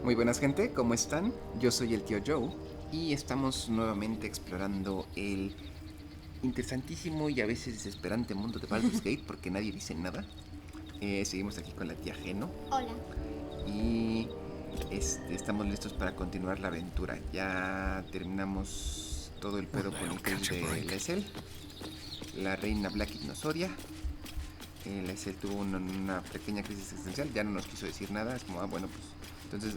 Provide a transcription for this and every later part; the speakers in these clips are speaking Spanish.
Muy buenas gente, ¿cómo están? Yo soy el tío Joe y estamos nuevamente explorando el interesantísimo y a veces desesperante mundo de Baldur's Gate porque nadie dice nada. Seguimos aquí con la tía Geno Hola. y estamos listos para continuar la aventura. Ya terminamos todo el pedo con el cruce de Lae'zel. La reina Blackit nos odia. Lae'zel tuvo una pequeña crisis existencial, ya no nos quiso decir nada. Es como, bueno, pues entonces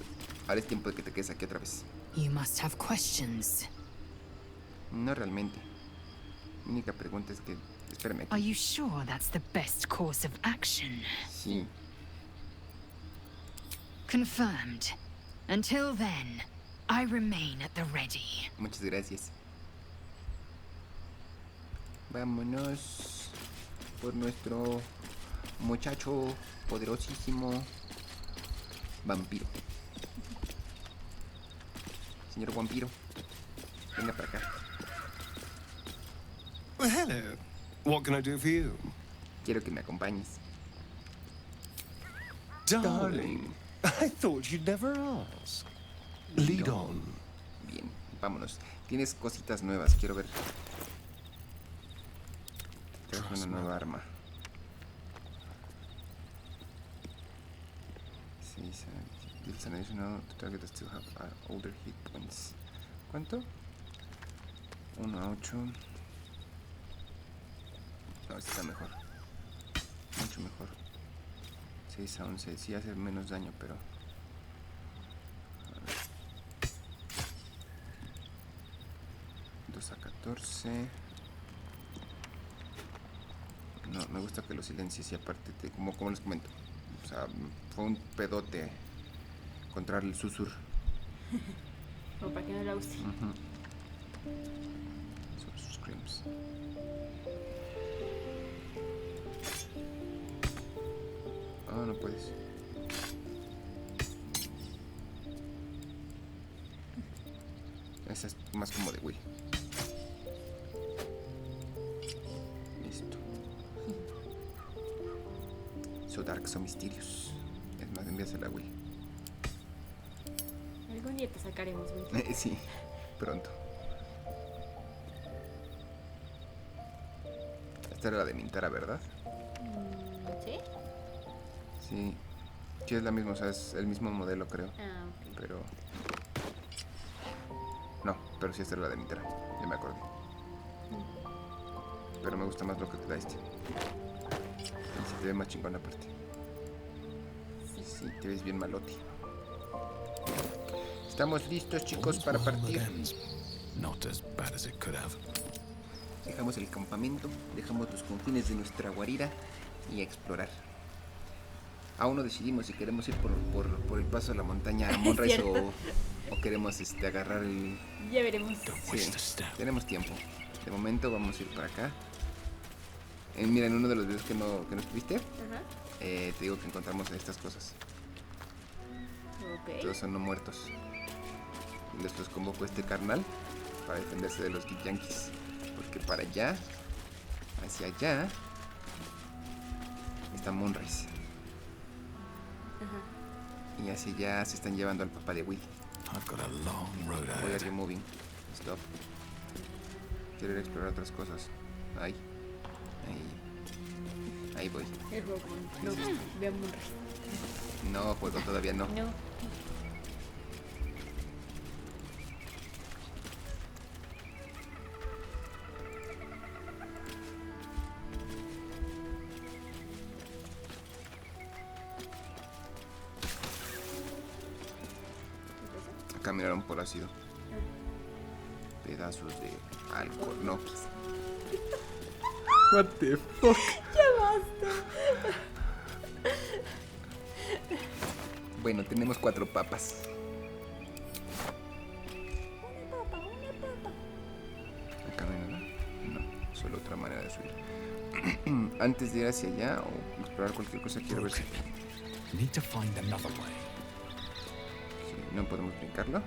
ahora es tiempo de que te quedes aquí otra vez. You must have questions. No realmente. Mi única pregunta es que... Espérame Are aquí. you sure that's the best course of action? Sí. Confirmed. Until then, I remain at the ready. Muchas gracias. Vámonos por nuestro muchacho poderosísimo vampiro. Señor vampiro, venga para acá. Well, hello. What can I do for you? Quiero que me acompañes. Darling, I thought you'd never ask. Lead on. Bien, vámonos. Tienes cositas nuevas, quiero ver. Traes una nueva arma. Sí, deals an additional to target that still have older hit points. ¿Cuánto? 1 a 8. No, este está mejor. Mucho mejor. 6 a 11. Sí hace menos daño, pero... 2 a 14. No, me gusta que lo silencies y aparte, como les comento. O sea, fue un pedote encontrar el susur. O para que no la use. Sobre sus screams. Ah, no puedes. Esa es más como de Wii. Listo. So dark, so mysterious. Es más, envíasela a Wii. Algún día te sacaremos, ¿verdad? Sí, pronto. Esta era la de Mintara, ¿verdad? ¿Sí? Sí. Sí, es la misma, o sea, es el mismo modelo, creo. Ah, ok. Pero... No, pero sí esta era la de Mintara. Ya me acordé. Pero me gusta más lo que te da este. Y se te ve más chingón aparte. Sí, te ves bien malote. Estamos listos, chicos, para partir. Not as bad as it could have. Dejamos el campamento, dejamos los confines de nuestra guarida y a explorar. Aún no decidimos si queremos ir por el paso a la montaña a Monrise o queremos agarrar el... Ya veremos. Sí, tenemos tiempo. De momento vamos a ir para acá. Mira, en uno de los videos que no estuviste, te digo que encontramos estas cosas. Ok. Todos son no muertos. Y después convoco a este carnal para defenderse de los githyankis. Porque para allá, hacia allá, está Monrise. Y hacia allá se están llevando al papá de Will. I've got a long road Voy a ahead. removing. Stop. Quiero ir a explorar otras cosas. Ahí. Ahí voy. El robo. No, veamos un resto. No, juego todavía no. No. Caminaron por ácido. Pedazos de alcornoquis. What the fuck? Ya basta. Bueno, tenemos 4 papas. Una papa. Acá no hay nada. No, solo otra manera de subir. Antes de ir hacia allá o explorar cualquier cosa, quiero ver si... Need to find another way. Sí, no podemos brincarlo.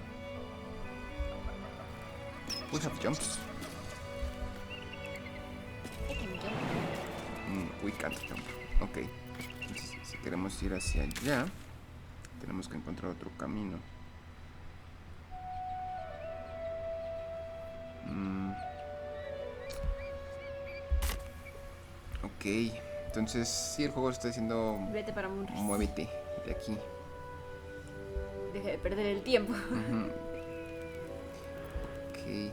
We have jumps. We can't jump. Ok. Entonces, si queremos ir hacia allá, Tenemos que encontrar otro camino. Ok, entonces sí, el juego está diciendo Vete para Munris. muévete de aquí. Deja de perder el tiempo. Ok,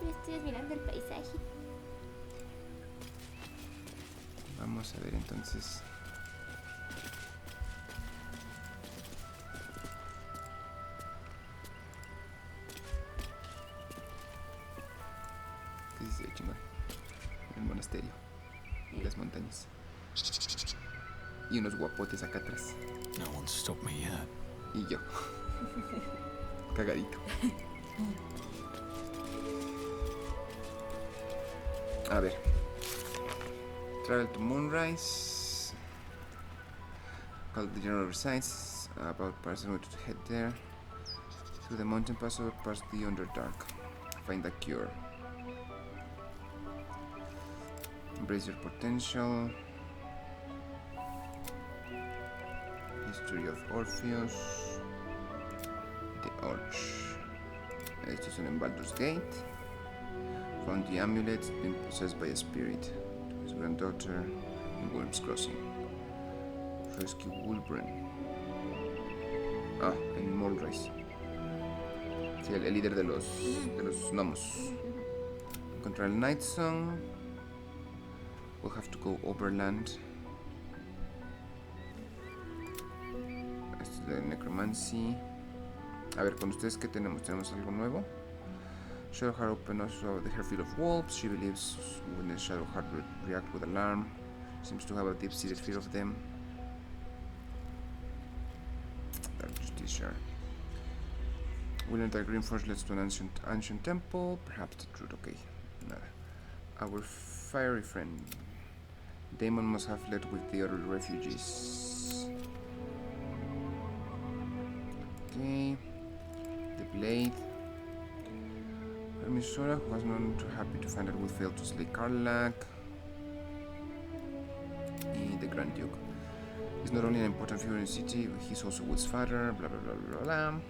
Estoy mirando el paisaje. vamos a ver entonces. ¿Qué dice chingón? El monasterio y las montañas. Y unos guapotes acá atrás. No one's stopped me yet. Y yo. Cagadito. A ver. Travel to Moonrise. Call the general resides. About person to head there. Through the mountain pass or past the Underdark. Find a cure. Embrace your potential. History of Orpheus. The Arch. Esto es en Baldur's Gate. Found the amulet been possessed by a spirit. To his granddaughter in Worm's Crossing. Rescue Wulbren. Ah, en Moonrise. Sí, el líder de los gnomos. Encontrar el Night Song. We'll have to go overland. Esto es de Necromancy. A ver, con ustedes, ¿qué tenemos? ¿Tenemos algo nuevo? Shadowheart opened also the hairfield of wolves. She believes when the Shadowheart react with alarm. Seems to have a deep-seated fear of them. Dark Justiciar. We learned that Greenforge leads to an ancient temple. Perhaps the truth. Okay, nada. Our fiery friend. Damon must have led with the other refugees. Okay. The blade. Hermisora, who was known too happy to find that we failed to slay Karlak. The Grand Duke. He's not only an important figure in the city, he's also Wood's father, blah blah blah blah blah.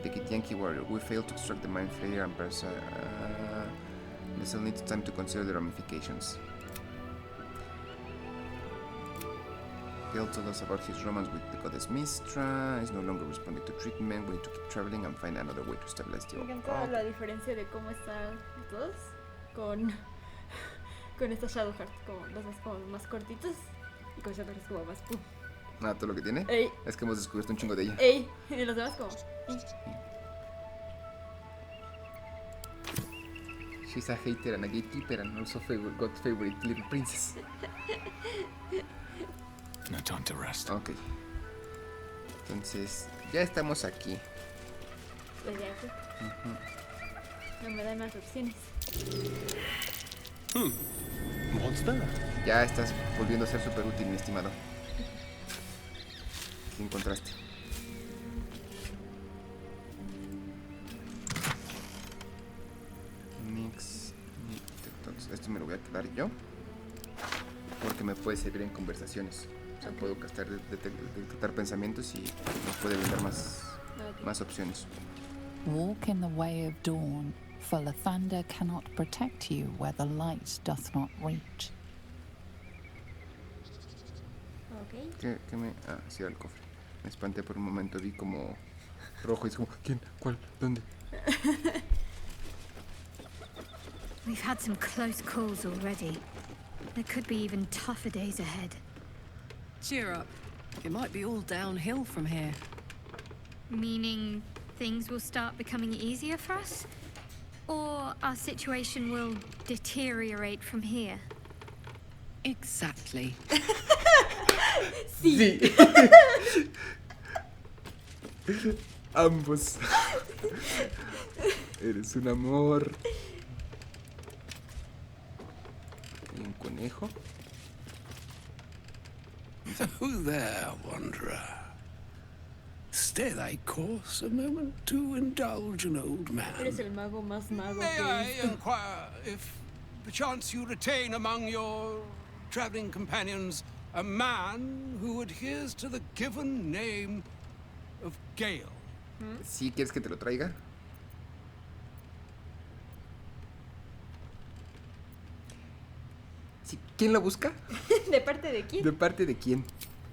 The Githyanki warrior. We failed to extract the Mind Flayer and Persa. Lae'zel needs time to consider the ramifications. Gale told us about his romance with the goddess Mistra. He's no longer responding to treatment. We need to keep traveling and find another way to stabilize the Me orc. encanta la diferencia de cómo están todos con esta Shadowheart. Como los ves como más cortitos y con Shadowheart como más pum. Ah, todo lo que tiene. Ey, Es que hemos descubierto un chingo de ella. ey. Y los demás como. Ey. She's a hater and a gatekeeper and also God's favorite little princess. No time to rest. Ok. Entonces, ya estamos aquí. Pues ya fue. No me dan más opciones. What's that? Ya estás volviendo a ser súper útil, mi estimado. ¿Qué encontraste? Mix. Entonces, esto me lo voy a quedar yo. Porque me puede servir en conversaciones. O sea, puedo detectar pensamientos y nos puede brindar más opciones. Walk in the way of dawn, for the thunder cannot protect you where the light doth not reach. Ok. ¿Qué me...? Ah, sí, era el cofre. Me espanté por un momento, vi como rojo y es como, ¿quién? ¿Cuál? ¿Dónde? We've had some close calls already. There could be even tougher days ahead. Cheer up. It might be all downhill from here. Meaning things will start becoming easier for us? Or our situation will deteriorate from here? Exactly. Sí. Ambos. Eres un amor. Y un conejo. Who there, wanderer? Stay thy course a moment to indulge an old man. Eres el mago más mago May que I he visto. inquire if perchance you retain among your traveling companions a man who adheres to the given name of Gale. ¿Sí quieres que te lo traiga? Sí, ¿quién lo busca? ¿De parte de quién? ¿De parte de quién?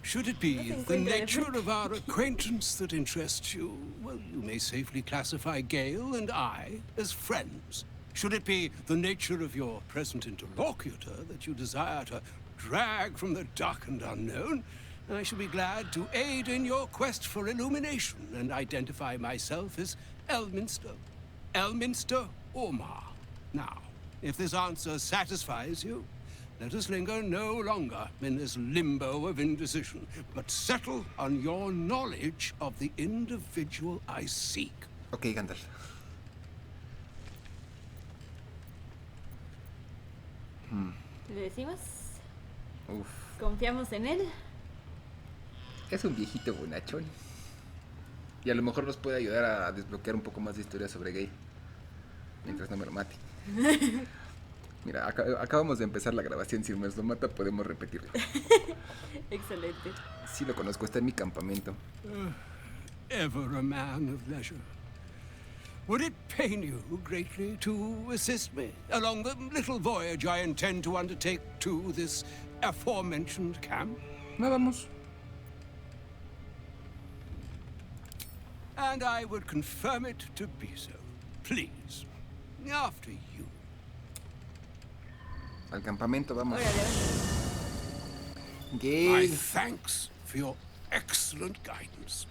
Should it be the nature of our acquaintance that interests you? Well, you may safely classify Gale and I as friends. Should it be the nature of your present interlocutor that you desire to drag from the dark and unknown? I shall be glad to aid in your quest for illumination and identify myself as Elminster. Elminster Ormar. Now, if this answer satisfies you, let us linger no longer in this limbo of indecision, but settle on your knowledge of the individual I seek. Ok, Gandalf. ¿Le decimos? Uf. ¿Confiamos en él? Es un viejito bonachón. Y a lo mejor nos puede ayudar a desbloquear un poco más de historia sobre Gale. Mientras no me lo mate. Mira, acabamos de empezar la grabación. Si nos lo mata, podemos repetirlo. Excelente. Sí lo conozco, está en mi campamento. Ever a man of leisure. Would it pain you greatly to assist me along the little voyage I intend to undertake to this aforementioned camp? No, vamos. And I would confirm it to be so. Please. After you. Al campamento, vamos. Órale. My Gale. thanks for your excellent guidance.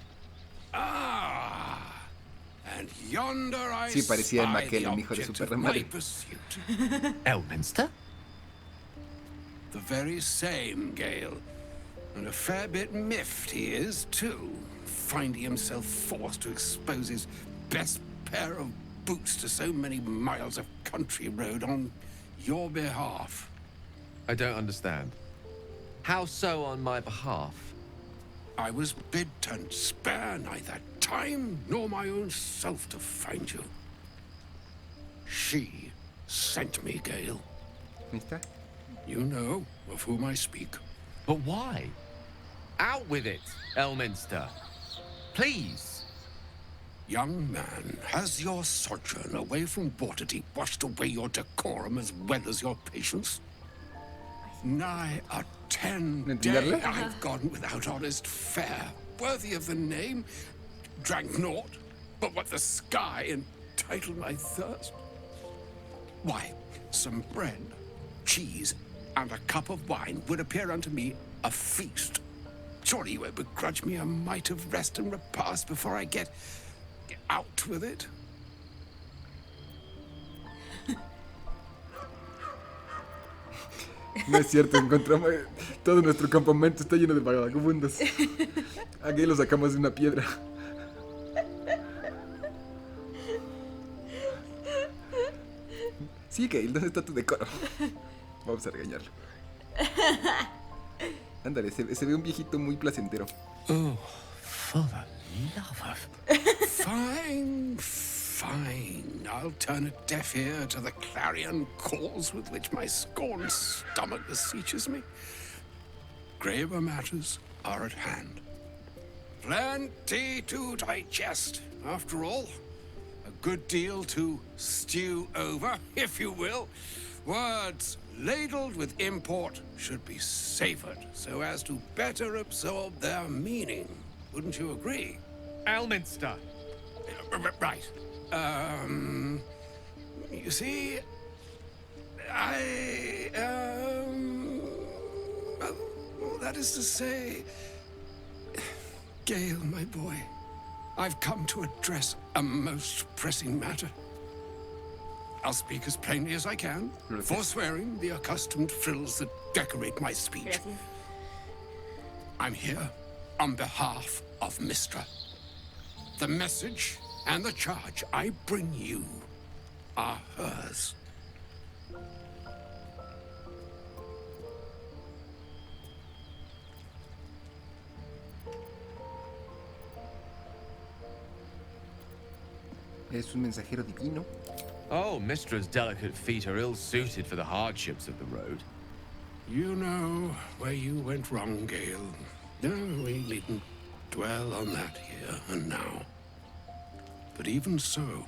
Ah, and yonder I Sí, parecía el spy Maquel, the el hijo de object Super of Mario. my pursuit. Elminster? The very same, Gale. And a fair bit miffed he is, too, finding himself forced to expose his best pair of boots to so many miles of country road on your behalf. I don't understand. How so on my behalf? I was bid to spare neither time nor my own self to find you. She sent me, Gale. ¿Lista? You know of whom I speak. But why? Out with it, Elminster. Please. Young man, has your sojourn away from Waterdeep washed away your decorum as well as your patience? Nigh a 10 day I've gone without honest fare, worthy of the name, drank naught but what the sky entitled my thirst. Why, some bread, cheese, and a cup of wine would appear unto me a feast. Surely you won't begrudge me a mite of rest and repast before I get out with it? No es cierto, encontramos... Todo nuestro campamento está lleno de vagabundos. A Gale lo sacamos de una piedra. Sí, Gale, ¿dónde está tu decoro? Vamos a regañarlo. Ándale, se ve un viejito muy placentero. Oh, for the love of... Fine, fine. I'll turn a deaf ear to the clarion calls with which my scorned stomach beseeches me. Graver matters are at hand. Plenty to digest, after all. A good deal to stew over, if you will. Words ladled with import should be savored so as to better absorb their meaning. Wouldn't you agree? Elminster. Right. You see, well, that is to say, Gale, my boy, I've come to address a most pressing matter. I'll speak as plainly as I can, forswearing the accustomed frills that decorate my speech. Gracias. I'm here on behalf of Mistra. The message and the charge I bring you are hers. Es un mensajero divino. Oh, Mistra's delicate feet are ill-suited for the hardships of the road. You know where you went wrong, Gale. No, we needn't dwell on that here and now. But even so,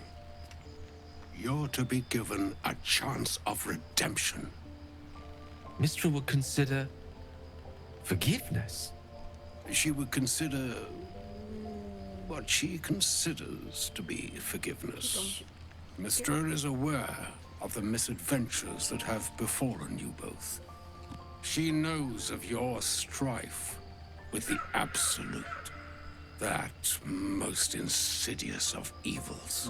you're to be given a chance of redemption. Mistra would consider forgiveness. She would consider what she considers to be forgiveness. Mistra is aware of the misadventures that have befallen you both. She knows of your strife with the Absolute, that most insidious of evils.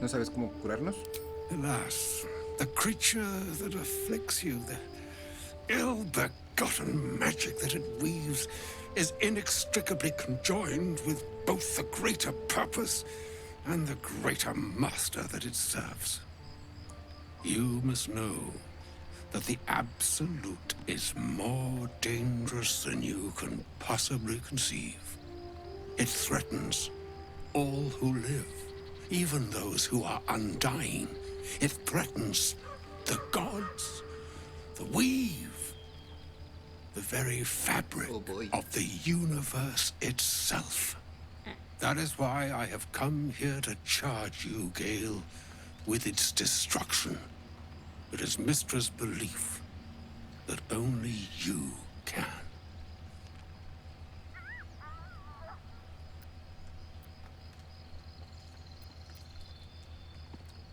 ¿No sabes cómo curarnos? Alas, the creature that afflicts you, the ill-begotten magic that it weaves, is inextricably conjoined with both the greater purpose and the greater master that it serves. You must know that the Absolute is more dangerous than you can possibly conceive. It threatens all who live, even those who are undying. It threatens the gods, the weave, the very fabric of the universe itself. That is why I have come here to charge you, Gale, with its destruction. It is Mistra's belief that only you can.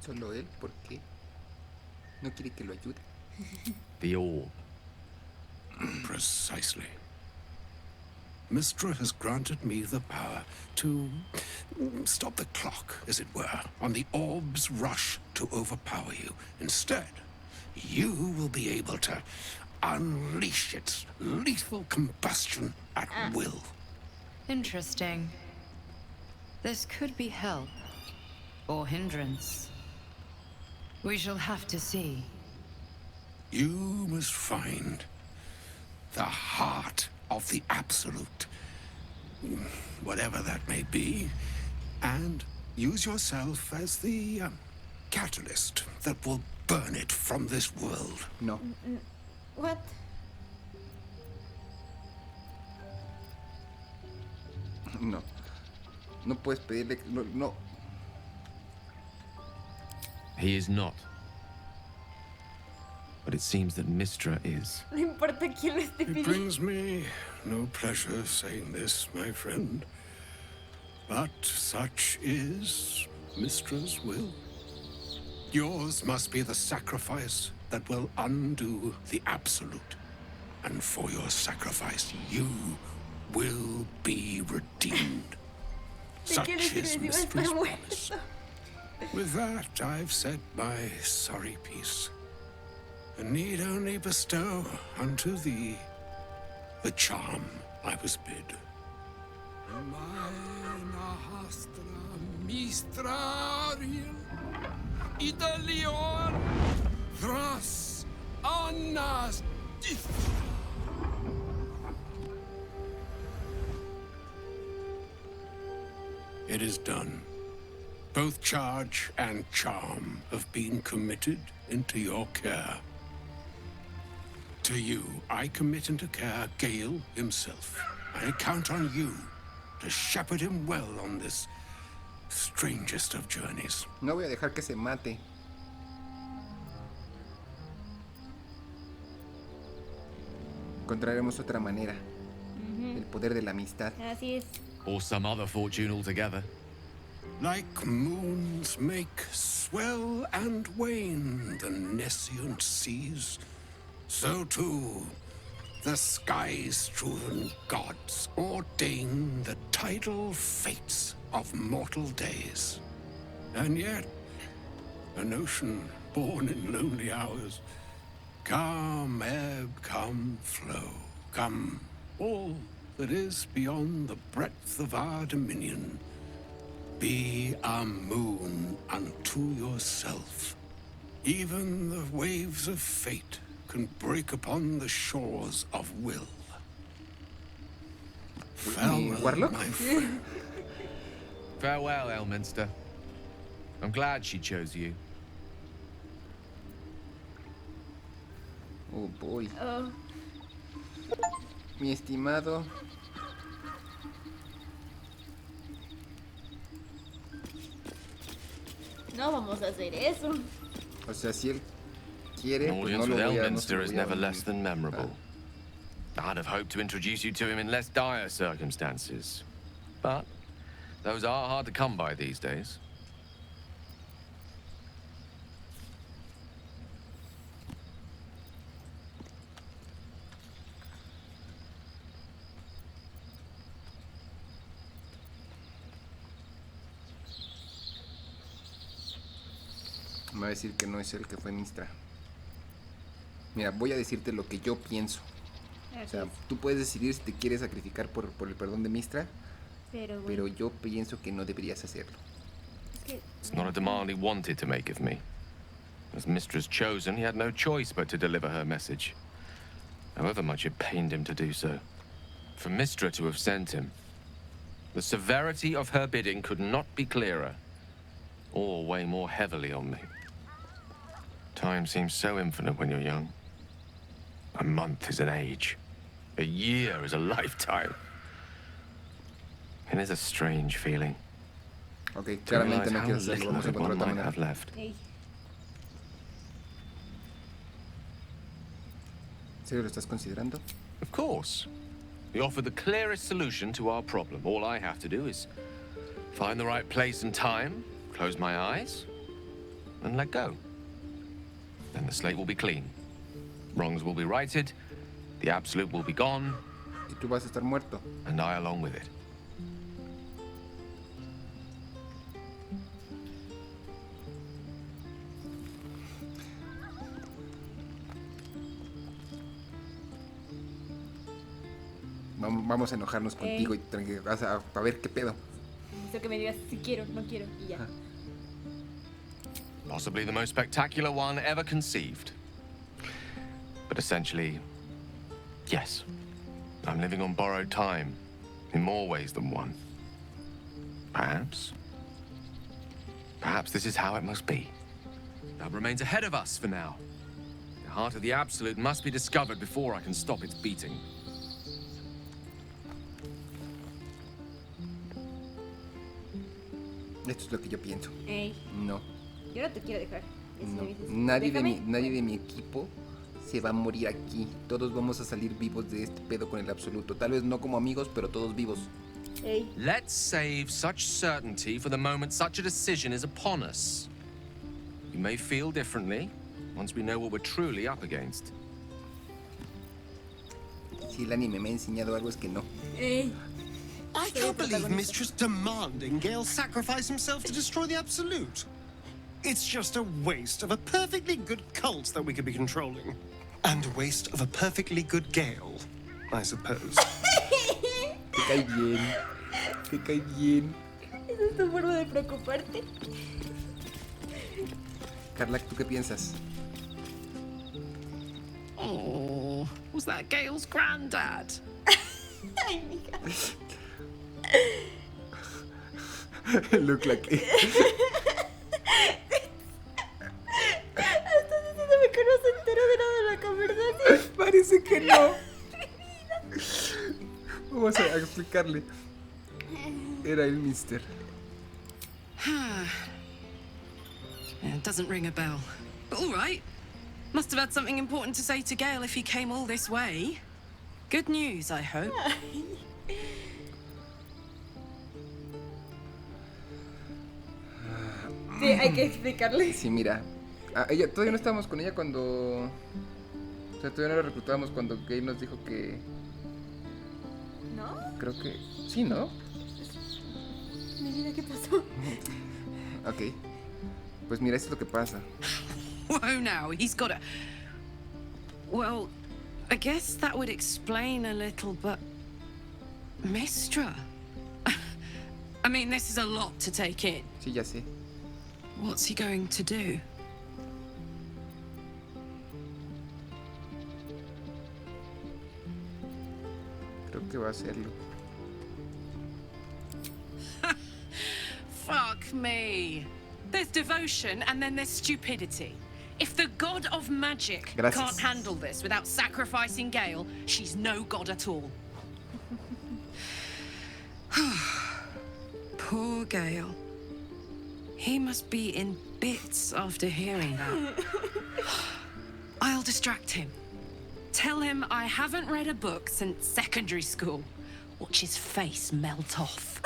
Solo él, ¿por qué? ¿No quiere que lo ayude? The orb. Precisely. Mistra has granted me the power to stop the clock, as it were, on the orb's rush to overpower you. Instead, you will be able to unleash its lethal combustion at will. Interesting. This could be help or hindrance. We shall have to see. You must find the heart of the Absolute, whatever that may be, and use yourself as the catalyst that will burn it from this world. No. What? No. No puedes pedirle... No. No. He is not. But it seems that Mistra is. No importa quién lo esté It pidiendo. brings me no pleasure saying this, my friend. But such is Mistra's will. Yours must be the sacrifice that will undo the Absolute. And for your sacrifice, you will be redeemed. Such is Mistra's promise. With that, I've said my sorry piece, and need only bestow unto thee the charm I was bid. Maena hastra mistrariel idalion thras annas It is done. Both charge and charm have been committed into your care. To you, I commit into care Gale himself. I count on you to shepherd him well on this strangest of journeys. No voy a dejar que se mate. Encontraremos otra manera. El poder de la amistad. Así es. Or some other fortune altogether. Like moons make swell and wane the nescient seas, so too the sky-strewn gods ordain the tidal fates of mortal days. And yet, an ocean born in lonely hours, come ebb, come flow, come all that is beyond the breadth of our dominion. Be a moon unto yourself. Even the waves of fate can break upon the shores of will. Farewell, Warlock? my friend. Farewell, Elminster. I'm glad she chose you. Oh boy. Oh, Mi estimado. no vamos a hacer eso. O sea, si él quiere, An pues no audience lo with voy a... no se Elminster lo is voy a- never less than memorable. I'd have hoped to introduce you to him in less dire circumstances. But those are hard to come by these days. Me va a decir que no es él que fue Mistra. Mira, voy a decirte lo que yo pienso. O sea, tú puedes decidir si te quieres sacrificar por el perdón de Mistra, pero pero yo pienso que no deberías hacerlo. es que It's not a demand he wanted to make of me. As Mistress chosen, he had no choice but to deliver her message. However much it pained him to do so. For Mistra to have sent him, the severity of her bidding could not be clearer, or weigh more heavily on me. Time seems so infinite when you're young. A month is an age. A year is a lifetime. It is a strange feeling. Ok, To claramente realize no how quieres hacerlo. little Vamos a of it encontrar one otra might manera. have left. ey, ¿En serio lo estás considerando? Of course. We offer the clearest solution to our problem. All I have to do is find the right place and time, close my eyes, and let go. Then the slate will be clean. Wrongs will be righted, the absolute will be gone, Y tú vas a estar muerto. and I along with it. Vamos a enojarnos contigo y vas a ver qué pedo. necesito que me digas si quiero, no quiero y ya. Possibly the most spectacular one ever conceived. But essentially, yes. I'm living on borrowed time, in more ways than one. Perhaps this is how it must be. That remains ahead of us for now. The heart of the Absolute must be discovered before I can stop its beating. Esto es lo que yo pienso. Ey, No. yo no te quiero dejar. Y si No. me dices, Nadie déjame, de mi equipo se va a morir aquí. Todos vamos a salir vivos de este pedo con el absoluto. Tal vez no como amigos, pero todos vivos. Ey, Let's save such certainty for the moment such a decision is upon us. You may feel differently once we know what we're truly up against. Si el anime me ha enseñado algo es que no. ey. I Soy can't believe protagonista. Mistress demanding Gale sacrifice himself to destroy the Absolute. It's just a waste of a perfectly good cult that we could be controlling. And a waste of a perfectly good Gale, I suppose. Te cae bien. Te cae bien. ¿Esa es tu forma de preocuparte? Carla, ¿tú qué piensas? Oh, was that Gale's granddad? Ay, mija. Look like... Estás diciéndome que no se enteró de nada de la conversación. Parece que no. Vamos a explicarle. Era el mister. Yeah, it doesn't ring a bell. But all right. Must have had something important to say to Gale if he came all this way. Good news, I hope. Sí, hay que explicarle. Sí, mira. Ella, todavía no estábamos con ella cuando... O sea, todavía no la reclutábamos cuando Gale nos dijo que... ¿No? Creo que... Sí, ¿no? Mi vida, ¿qué pasó? Ok. Pues mira, eso es lo que pasa. Whoa, now, he's got a... Well, I guess that would explain a little, but... Mistra? I mean, this is a lot to take in. Sí, ya sé. What's he going to do? Creo que va a hacerlo. Believe me. There's devotion and then there's stupidity. If the god of magic can't handle this without sacrificing Gale, she's no god at all. Poor Gale. He must be in bits after hearing that. I'll distract him. Tell him I haven't read a book since secondary school. Watch his face melt off.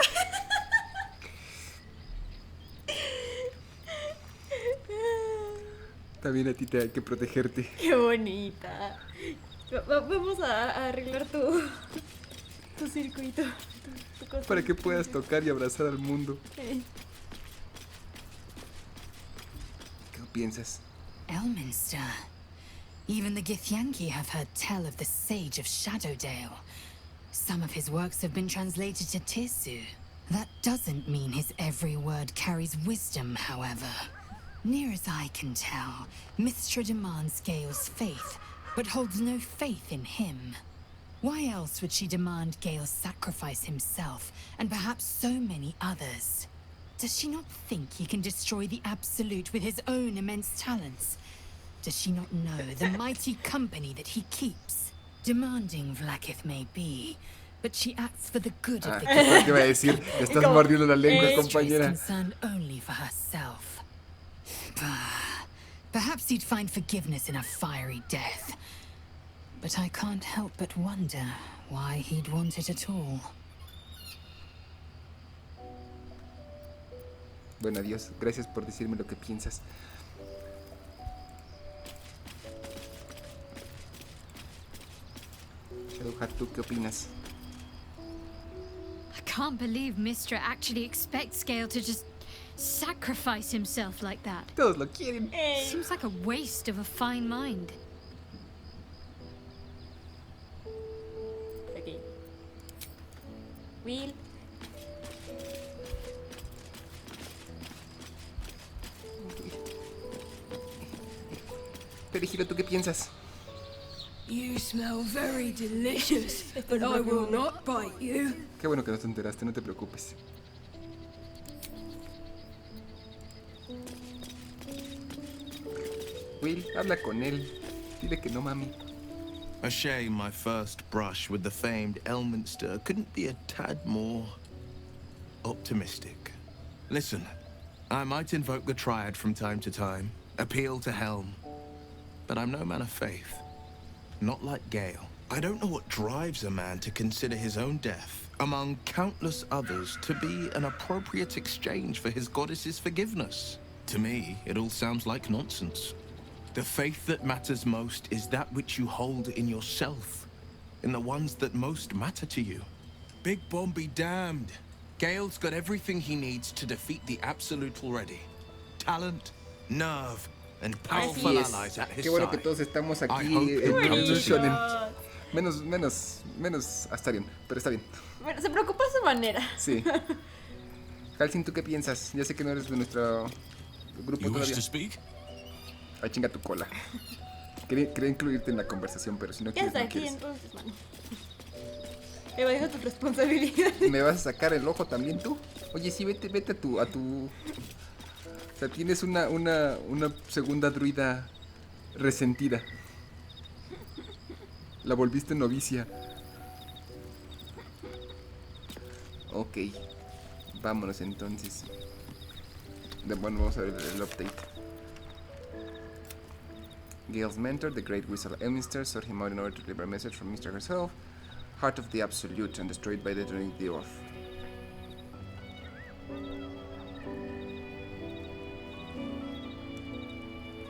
También a ti te hay que protegerte. Qué bonita. Vamos a arreglar tu circuito. Tu cosa. Para que puedas tocar y abrazar al mundo. ¿Qué piensas? Elminster. Even the Githyanki have heard tell of the Sage of Shadowdale. Some of his works have been translated to Tirsu. That doesn't mean his every word carries wisdom, however. Near as I can tell, Mystra demands Gale's faith, but holds no faith in him. Why else would she demand Gale sacrifice himself, and perhaps so many others? Does she not think he can destroy the Absolute with his own immense talents? Does she not know the mighty company that he keeps? Demanding Vlaakith may be, but she acts for the good of the ¿Qué te iba a decir? Estás mordiendo la lengua, compañera. Concerned only for herself. Perhaps he'd find forgiveness in a fiery death. But I can't help but wonder why he'd want it at all. Bueno, adiós. Gracias por decirme lo que piensas. Shadowheart, ¿tú qué opinas? I can't believe Mystra actually expects Gale to just sacrifice himself like that. Todos lo quieren. Seems like a waste of a fine mind. Okay. Will. Perejilo, ¿tú qué piensas? You smell very delicious, but I will not bite you. Qué bueno que no te enteraste, no te preocupes. Will, habla con él. Dile que no, mami. A shame my first brush with the famed Elminster couldn't be a tad more optimistic. Listen, I might invoke the Triad from time to time, appeal to Helm, but I'm no man of faith. Not like Gale. I don't know what drives a man to consider his own death, among countless others, to be an appropriate exchange for his goddess's forgiveness. To me, it all sounds like nonsense. The faith that matters most is that which you hold in yourself, in the ones that most matter to you. Big Bomb be damned. Gale's got everything he needs to defeat the Absolute already. Talent, nerve, and powerful allies at his Qué bueno side. que todos estamos aquí en Shonen. Menos Astarion, pero está bien. Bueno, se preocupa a su manera. Sí. Halsin, ¿tú qué piensas? Ya sé que no eres de nuestro grupo todavía. Ay, chinga tu cola. Quería incluirte en la conversación, pero si no quieres, Ya está no aquí, quieres. entonces, mano. Evadiendo tu responsabilidad. ¿Me vas a sacar el ojo también tú? Oye, sí, vete a tu... O sea, tienes una segunda druida resentida. La volviste novicia. Ok. Vámonos entonces. Bueno, vamos a ver el update. Gale's mentor, the great wizard Elminster, sought him out in order to deliver a message from Mystra herself, heart of the Absolute, and destroyed by detonating the Earth.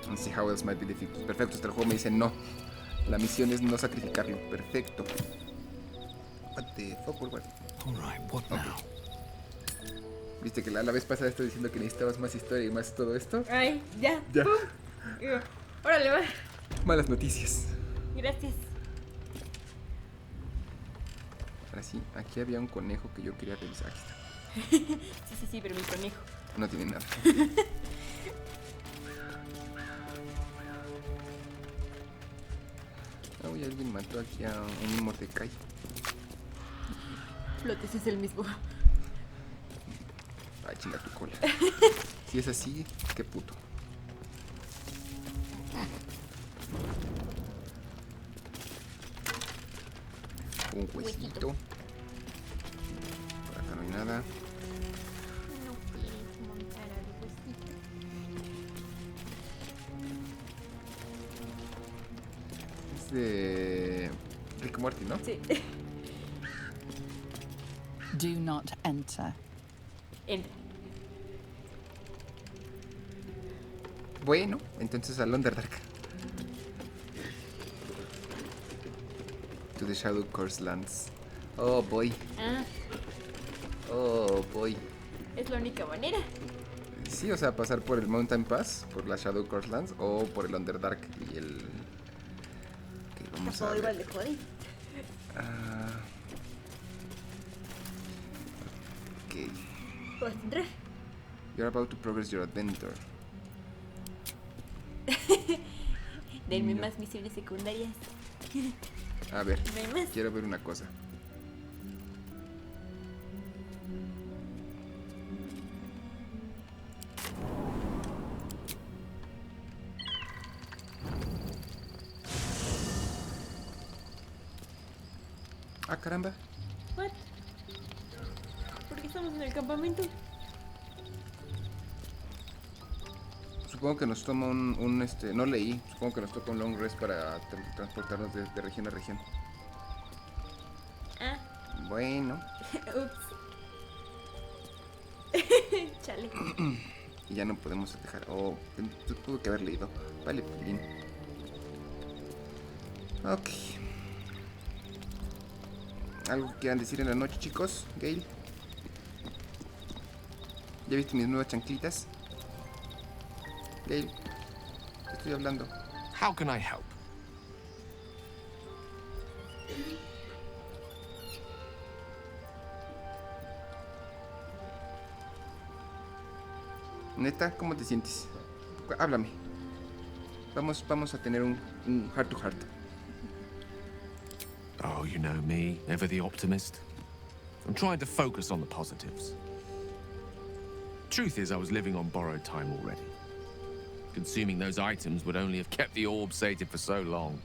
And see how else might be difficult. Perfecto, hasta el juego me dice no. La misión es no sacrificarlo. Perfecto. What the fuck, what? Alright, what now? ¿Viste que la vez pasada estoy diciendo que necesitabas más historia y más todo esto? Ay, ya. Ya. Órale, va. Malas noticias. Gracias. Ahora sí, aquí había un conejo que yo quería revisar. Aquí está. Sí, pero mi conejo. No tiene nada. Uy, alguien mató aquí a un Mordecai. Flotes es el mismo. Ay, chinga tu cola. Si es así, qué puto. Un huesito. Por acá no hay nada. No puedes montar al huesito. Es de Rick y Morty, ¿no? Sí. Do not enter. Entra. Bueno, entonces al Underdark. To the Shadow Course Lands. Oh boy. Ah, Oh boy. es la única manera. Sí, o sea, pasar por el Mountain Pass, por la Shadow Course Lands o por el Underdark y el... Ok, vamos Está a todo igual ver. de jodido. Ah, ok. Puedes entrar. You're about to progress your adventure. Denme más misiones secundarias. A ver, ¿Ven más? quiero ver una cosa. Ah, caramba. What? ¿Por qué estamos en el campamento? Supongo que nos toma no leí, supongo que nos toca un long rest para transportarnos de región a región. Ah, Bueno, ups. Chale. y ya no podemos dejar. Oh, tuve que haber leído. Vale, bien. Ok. ¿Algo que quieran decir en la noche, chicos? Gale. ¿Ya viste mis nuevas chanclitas? Gale, te estoy hablando. How can I help? Neta, ¿cómo te sientes? Háblame. Vamos a tener un heart to heart. Oh, you know me, ever the optimist. I'm trying to focus on the positives. Truth is, I was living on borrowed time already. Consuming those items would only have kept the orb sated for so long.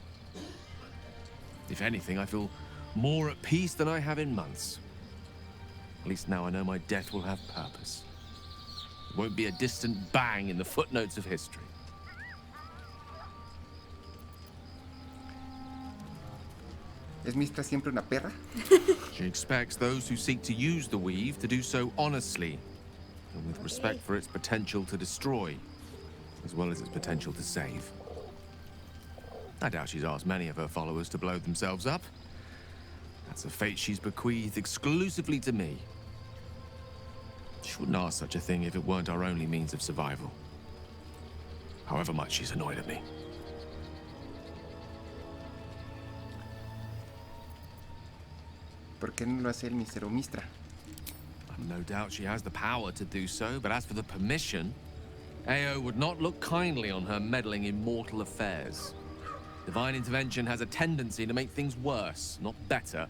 If anything, I feel more at peace than I have in months. At least now I know my death will have purpose. It won't be a distant bang in the footnotes of history. ¿Es Mistra siempre una perra? She expects those who seek to use the weave to do so honestly, and with respect for its potential to destroy, as well as its potential to save. I doubt she's asked many of her followers to blow themselves up. That's a fate she's bequeathed exclusively to me. She wouldn't ask such a thing if it weren't our only means of survival. However much she's annoyed at me. ¿Por qué no lo hace el Mr. Mistra? I've no doubt she has the power to do so, but as for the permission, Ao would not look kindly on her meddling in mortal affairs. Divine intervention has a tendency to make things worse, not better.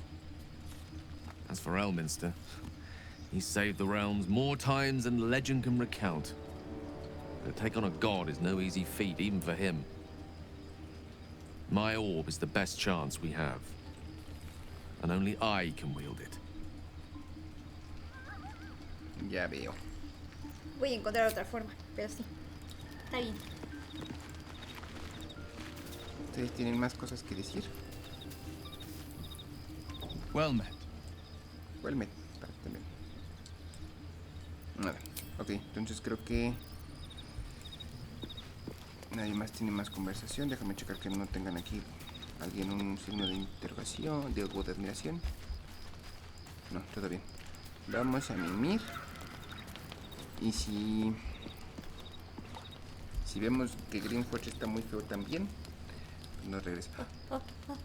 As for Elminster, he's saved the realms more times than legend can recount. To take on a god is no easy feat, even for him. My orb is the best chance we have. And only I can wield it. Ya veo. Voy a encontrar otra forma, pero sí. Está bien. ¿Ustedes tienen más cosas que decir? Well met. Well met, para ti también. Nada. Ok, entonces creo que nadie más tiene más conversación. Déjame checar que no tengan aquí alguien un signo de interrogación, de admiración. No, todo bien. Vamos a mimir. Y si vemos que Greenwatch está muy feo también, pues nos regresa. Oh, oh,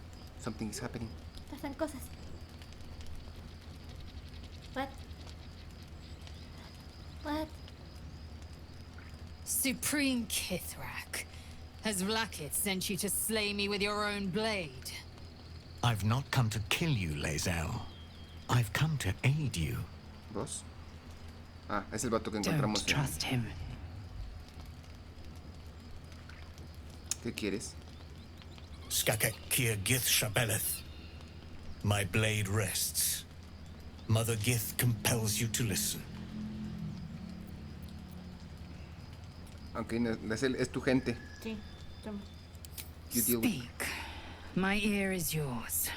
Something is happening. pasan cosas. What? What? Supreme Kithrak, has Vlaakith sent you to slay me with your own blade? I've not come to kill you, Lae'zel. I've come to aid you. ¿Vos? Ah, es el vato que encontramos. Don't trust him. ¿Qué quieres? Skakek Kier Gith Shabeleth. My blade rests. Mother Gith compels you to listen. Aunque es tu gente. Sí, toma. Speak. My ear is yours.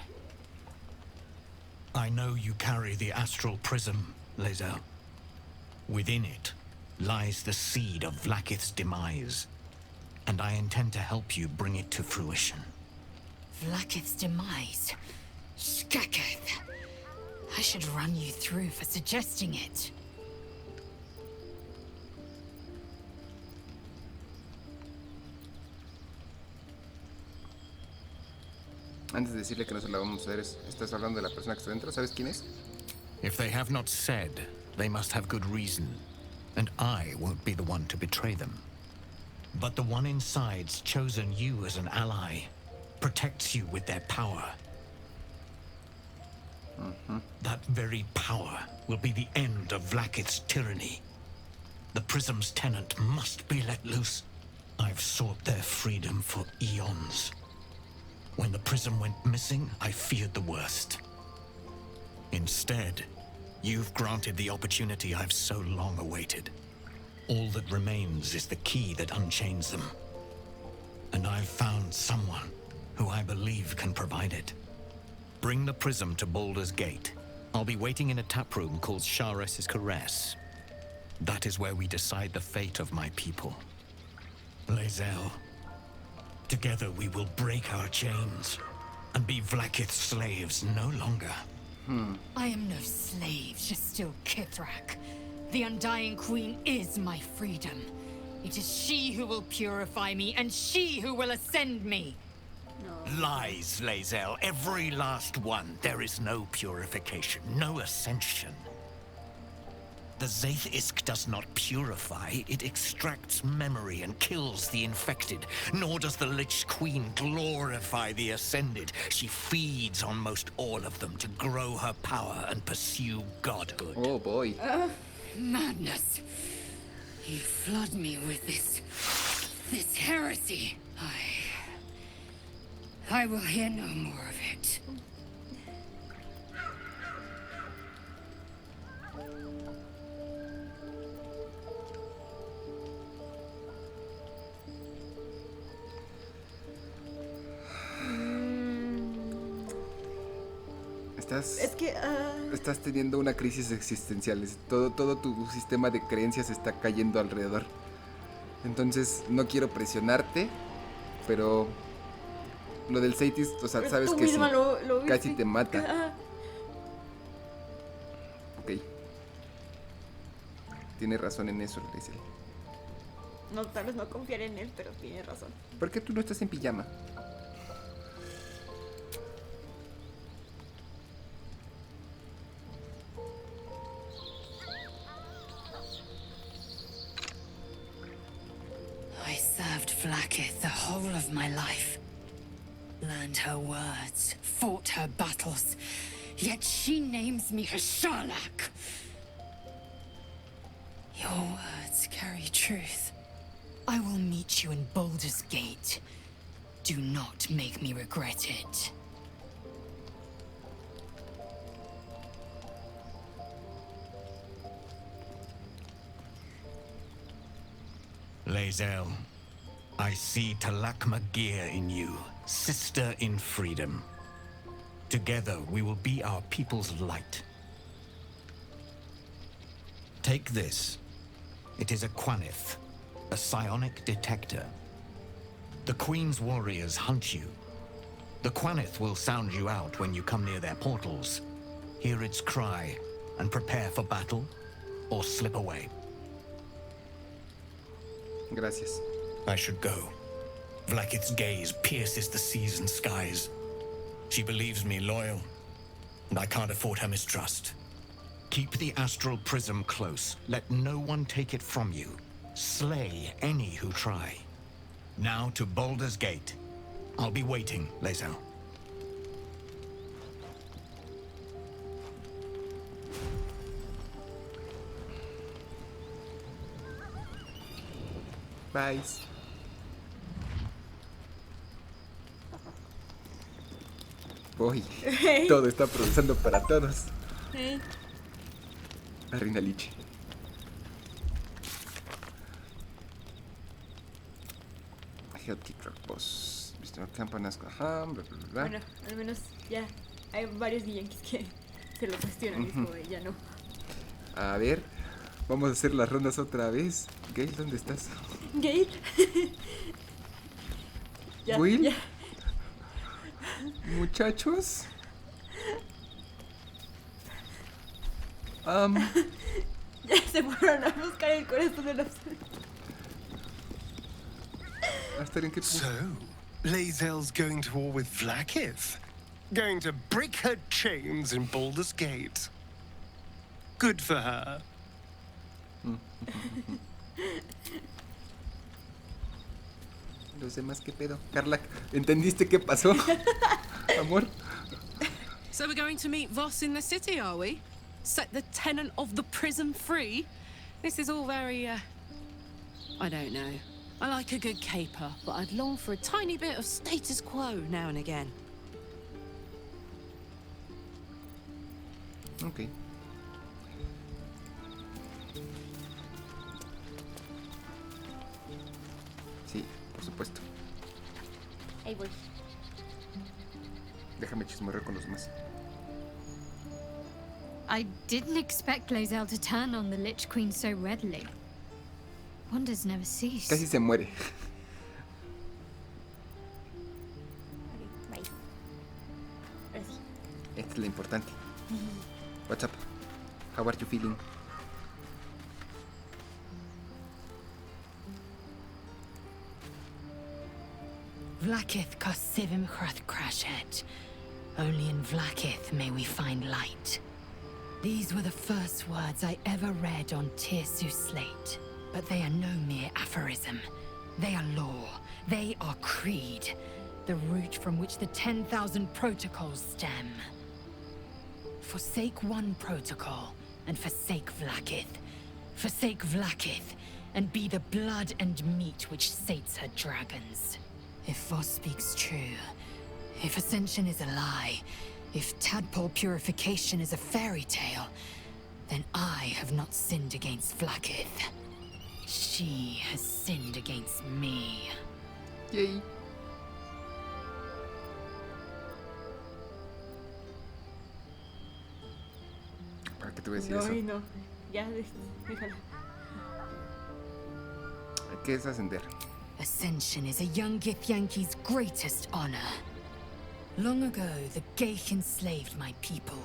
I know you carry the astral prism, Lae'zel. Within it lies the seed of Vlaakith's demise, and I intend to help you bring it to fruition. Vlaakith's demise? Skaketh. I should run you through for suggesting it. Antes de decirle que no se la vamos a hacer, estás hablando de la persona que está dentro. ¿Sabes quién es? If they have not said, they must have good reason, and I won't be the one to betray them. But the one inside's chosen you as an ally, protects you with their power. That very power will be the end of Vlaakith's tyranny. The prism's tenant must be let loose. I've sought their freedom for eons. When the prism went missing, I feared the worst. Instead, you've granted the opportunity I've so long awaited. All that remains is the key that unchains them. And I've found someone who I believe can provide it. Bring the prism to Baldur's Gate. I'll be waiting in a taproom called Shares's Caress. That is where we decide the fate of my people. Lae'zel, together we will break our chains and be Vlaakith's slaves no longer. I am no slave, just still Kithrak. The Undying Queen is my freedom. It is she who will purify me, and she who will ascend me. Lies, Lae'zel, every last one. There is no purification, no ascension. The Zaith Isk does not purify, it extracts memory and kills the infected. Nor does the Lich Queen glorify the ascended. She feeds on most all of them to grow her power and pursue godhood. Oh boy. Madness. You flood me with this heresy. I will hear no more of it. Es que estás teniendo una crisis existencial. Todo tu sistema de creencias está cayendo alrededor. Entonces no quiero presionarte, pero lo del Seitis, o sea, pero sabes tú que sí, misma lo casi viste. te mata. Ok. Tiene razón en eso, Lae'zel. No, tal vez no confiar en él, pero tiene razón. ¿Por qué tú no estás en pijama? I served Vlaakith the whole of my life. Learned her words, fought her battles. Yet she names me her Sharlak. Your words carry truth. I will meet you in Baldur's Gate. Do not make me regret it. Lae'zel, I see Talakma Gear in you, sister in freedom. Together we will be our people's light. Take this. It is a Quanith, a psionic detector. The Queen's warriors hunt you. The Quanith will sound you out when you come near their portals. Hear its cry and prepare for battle, or slip away. Gracias. I should go. Vlaakith's gaze pierces the seas and skies. She believes me loyal, and I can't afford her mistrust. Keep the astral prism close. Let no one take it from you. Slay any who try. Now to Baldur's Gate. I'll be waiting, Lae'zel. Bye. Voy. Hey. Todo está procesando para todos. Hey. La reina Liche. Chaotic Rock Boss. Mr. Campanas. Ajá. Bla, bla, bla. Bueno, al menos ya hay varios githyankis que se lo cuestionan. Es como de, ya no. A ver. Vamos a hacer las rondas otra vez. Gale, ¿dónde estás? Gale. Ya, Will. ya. Muchachos. Ya se fueron a buscar el corazón de los... So, Lae'zel's going to war with Vlaakith? Going to break her chains in Baldur's Gate? Good for her. Los demás, ¿qué pedo? Carla, ¿entendiste qué pasó? Amor. So we're going to meet Voss in the city, are we? Set the tenant of the prison free? This is all very, I don't know. I like a good caper, but I'd long for a tiny bit of status quo now and again. Ok. Sí, por supuesto. Ahí voy. Déjame chismorrear con los demás. I didn't expect Lae'zel to turn on the Lich Queen so readily. Wonders never cease. Casi se muere. Bye. Ahora sí. Esta es la importante. What's up? How are you feeling? Vlaakith Kosivim Hrath Crashet. Only in Vlaakith may we find light. These were the first words I ever read on Tirsu's slate. But they are no mere aphorism. They are law. They are creed. The root from which the 10,000 protocols stem. Forsake one protocol, and forsake Vlaakith. Forsake Vlaakith, and be the blood and meat which sates her dragons. If Voss speaks true, if Ascension is a lie, if tadpole purification is a fairy tale, then I have not sinned against Vlaakith. She has sinned against me. Yay. ¿Para qué te voy a decir No, eso? y no. Ya, déjala. ¿Qué es ascender? Ascension is a young githyanki's greatest honor. Long ago, the Gale enslaved my people.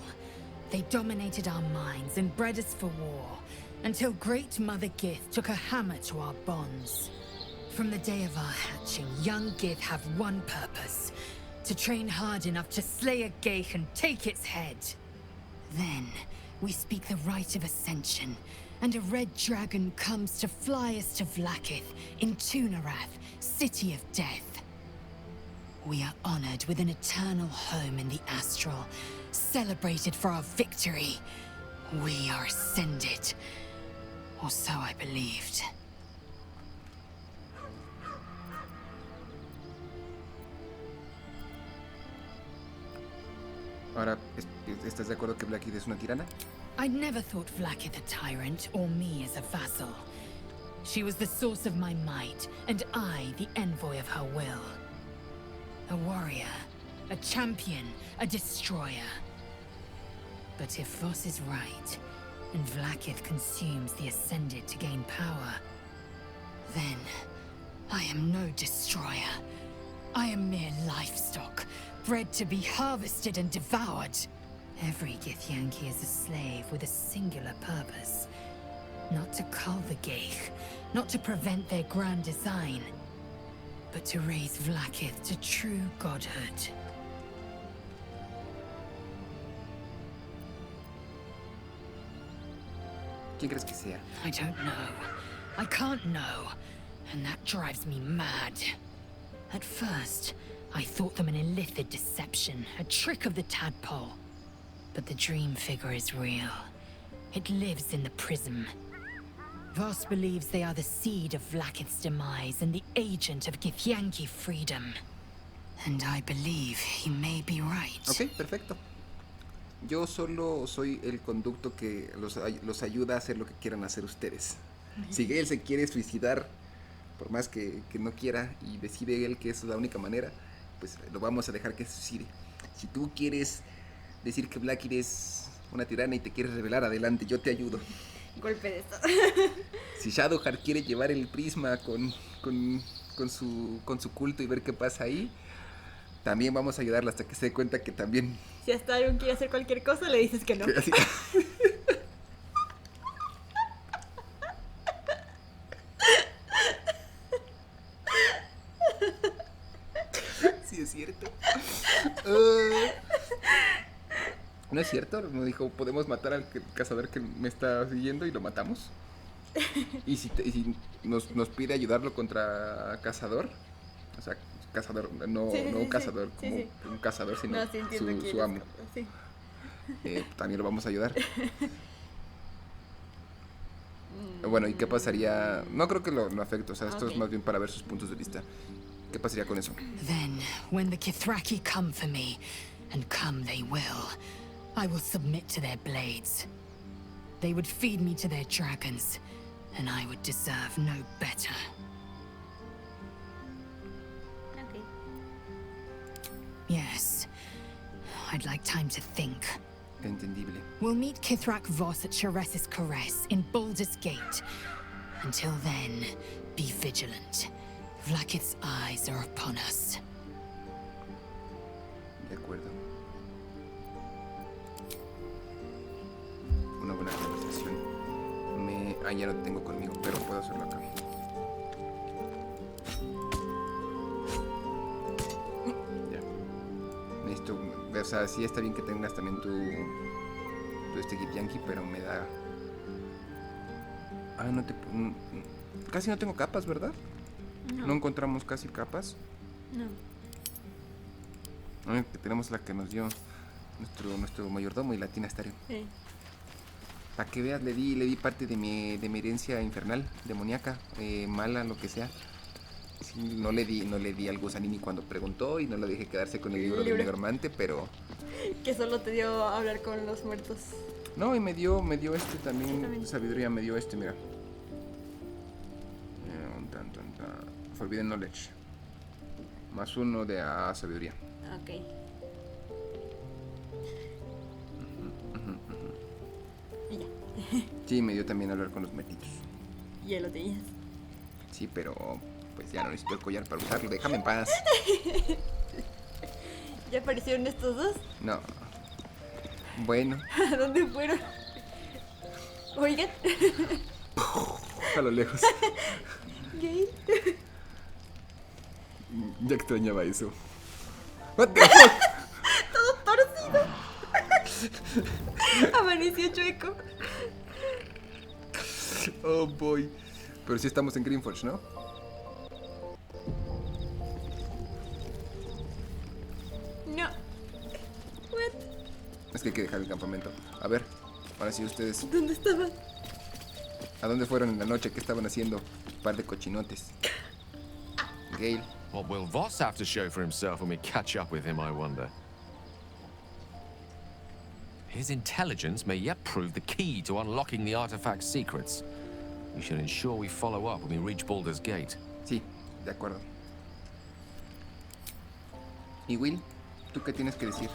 They dominated our minds and bred us for war, until Great Mother Gith took a hammer to our bonds. From the day of our hatching, young Gith have one purpose: to train hard enough to slay a Gale and take its head. Then, we speak the rite of Ascension, and a red dragon comes to fly us to Vlaakith in Tunarath, City of Death. We are honored with an eternal home in the Astral, celebrated for our victory. We are ascended. Or so I believed. Ahora, ¿estás de acuerdo que Vlaakith es una tirana? I'd never thought Vlaakith a tyrant, or me as a vassal. She was the source of my might, and I the envoy of her will. A warrior, a champion, a destroyer. But if Voss is right, and Vlaakith consumes the Ascended to gain power, then I am no destroyer. I am mere livestock, bred to be harvested and devoured. Every Githyanki is a slave with a singular purpose. Not to cull the Gale, not to prevent their grand design, but to raise Vlaakith to true godhood. ¿Quién crees que sea? I don't know. I can't know. And that drives me mad. At first, I thought them an illithid deception, a trick of the tadpole. But the dream figure is real. It lives in the prism. Voss believes they are the seed of Vlaakith's demise and the agent of githyanki freedom. And I believe he may be right. Ok, perfecto. Yo solo soy el conducto que los ayuda a hacer lo que quieran hacer ustedes. Si Gale se quiere suicidar, por más que no quiera, y decide él que esa es la única manera, pues lo vamos a dejar que se suicide. Si tú quieres decir que Blackheart es una tirana y te quieres revelar, adelante, yo te ayudo. Golpe de estado. Si Shadowheart quiere llevar el prisma con su culto y ver qué pasa ahí, también vamos a ayudarla hasta que se dé cuenta que también... Si hasta alguien quiere hacer cualquier cosa, le dices que no. Así... Sí, es cierto. ¿No es cierto? Me dijo, podemos matar al cazador que me está siguiendo y lo matamos. Y si nos pide ayudarlo contra cazador, o sea, cazador, no un cazador como un cazador, sino su amo. Sí. También lo vamos a ayudar. Bueno, ¿y qué pasaría? No creo que lo afecte, o sea, esto es más bien para ver sus puntos de vista. ¿Qué pasaría con eso? Then, when the Githyanki come for me, and come they will, I will submit to their blades. They would feed me to their dragons, and I would deserve no better. Okay. Yes, I'd like time to think. Entendible. We'll meet Kithrak Voss at Chares's Caress in Baldur's Gate. Until then, be vigilant. Vlaakith's eyes are upon us. De acuerdo. Una buena conversación. Ya lo tengo conmigo, pero puedo hacerlo acá. Ya. Necesito, o sea, sí está bien que tengas también tu githyanki, pero me da... Casi no tengo capas, ¿verdad? No encontramos casi capas. No. Tenemos la que nos dio nuestro mayordomo y la Tina Stereo. Sí. Para que veas, le di parte de mi herencia infernal, demoníaca, mala, lo que sea. Sí, no le di al gusanini cuando preguntó y no lo dejé quedarse con el libro del negromante, pero... Que solo te dio a hablar con los muertos. No, y me dio también sabiduría, me dio mira. Forbidden Knowledge. +1 de sabiduría. Ok. Y ya. Sí, me dio también hablar con los malditos. Ya lo tenías. Sí, pero pues ya no necesito el collar para usarlo. Déjame en paz. ¿Ya aparecieron estos dos? No. Bueno. ¿A dónde fueron? Oigan. A lo lejos. Gale. Ya extrañaba eso. What the fuck? Todo torcido. Amaneció chueco. Oh boy. Pero sí estamos en Greenforge, ¿no? No. What? Es que hay que dejar el campamento. A ver, ahora sí ustedes. ¿Dónde estaban? ¿A dónde fueron en la noche? ¿Qué estaban haciendo? Un par de cochinotes. Gale. What will Voss have to show for himself when we catch up with him, I wonder? His intelligence may yet prove the key to unlocking the artifact's secrets. We should ensure we follow up when we reach Baldur's Gate. Sí, de acuerdo. ¿Y Will? ¿Tú qué tienes que decir?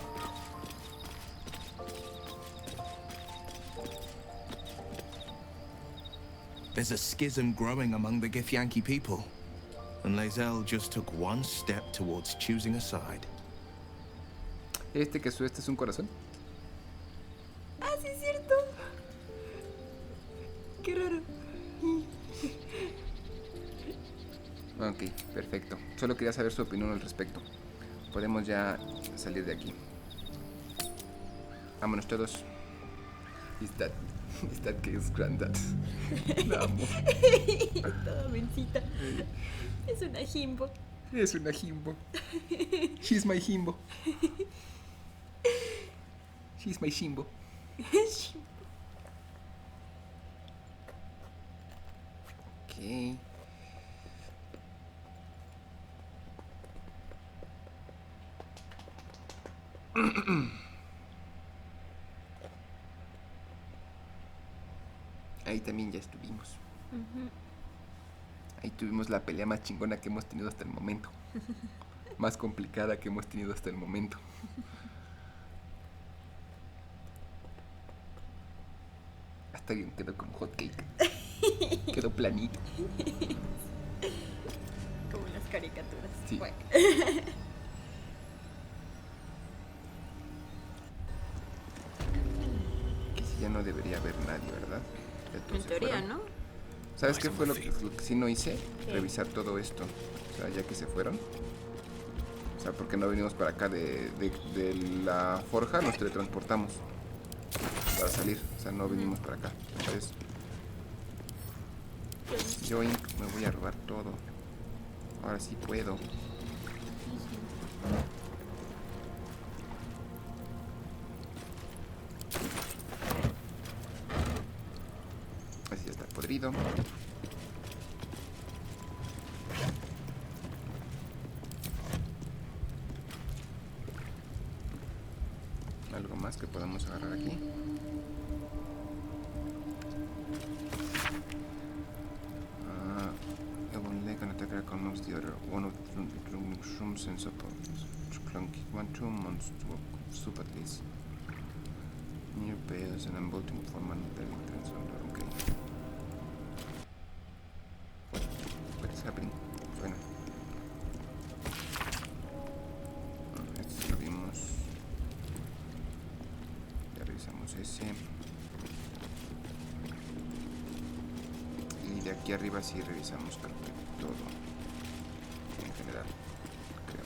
There's a schism growing among the Githyanki people, and Lae'zel just took one step towards choosing a side. ¿Que su es un corazón? Ah, sí, es cierto. Qué raro. Ok, perfecto. Solo quería saber su opinión al respecto. Podemos ya salir de aquí. Vámonos todos. Is that Gale's granddad? La amo. Toda mencita. Es una jimbo. Es una jimbo. She's my jimbo. She's my jimbo. Ok. Ahí también ya estuvimos. Ahí tuvimos la pelea más chingona que hemos tenido hasta el momento. Más complicada que hemos tenido hasta el momento. Hasta bien quedó como hot cake. Quedó planito. Como las caricaturas. Sí. Bueno. Que si ya no debería haber nadie, ¿verdad? Ya todos En se teoría, fueron. ¿no? ¿Sabes qué fue lo que sí no hice? ¿Qué? Revisar todo esto. O sea, ya que se fueron. O sea, porque no venimos para acá de la forja, nos teletransportamos para salir. O sea, no venimos para acá. Entonces, yo me voy a robar todo. Ahora sí puedo. Así ya está podrido. Algo más que podamos agarrar aquí. One leg and attacker economics the other. One of the rooms and support. Clunky. 1-2 months to super at least. Near bales and I'm voting for man of the translator. Okay. What is happening? Bueno. Esto lo vimos. Ya revisamos ese. Y de aquí arriba sí revisamos creo que todo. En general. Creo.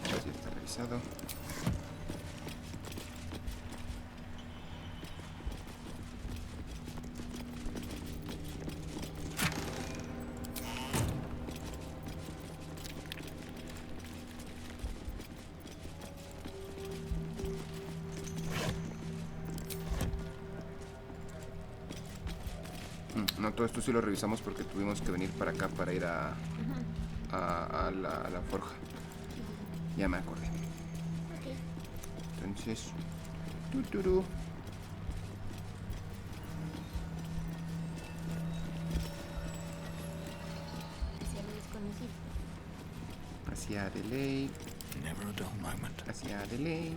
Ya está revisado. No, todo esto sí lo revisamos porque tuvimos que venir para acá para ir a la forja. Ya me acordé. Entonces, tuturu. Hacia lo desconocido. Hacia Adelaide. Never a dull moment. Hacia Adelaide.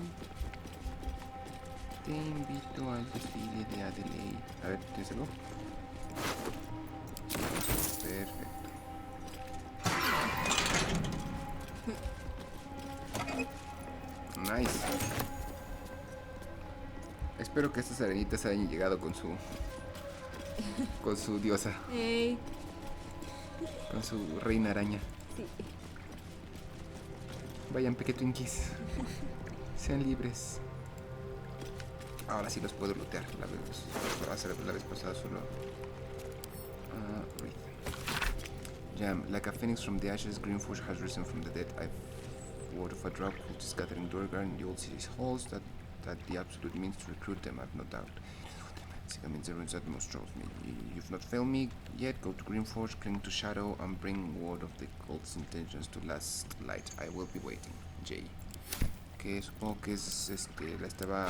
Te invito al desfile de Adelaide. A ver, ¿tienes algo? Perfecto. Nice. Espero que estas arenitas hayan llegado con su diosa. Hey. Con su reina araña. Sí. Vayan, pequeñinquis. Sean libres. Ahora sí los puedo lootear. La vez pasada solo. Wait. Jam, like a phoenix from the ashes, Greenfush has risen from the dead. I've word of a drop which is gathering Durgar in the old city's halls. That the absolute means to recruit them, I've no doubt. Means the ruins that most troubles me. You've not failed me yet. Go to Greenforge, cling to Shadow, and bring word of the cult's intentions to last light. I will be waiting. Jay. Que supongo que es la estaba.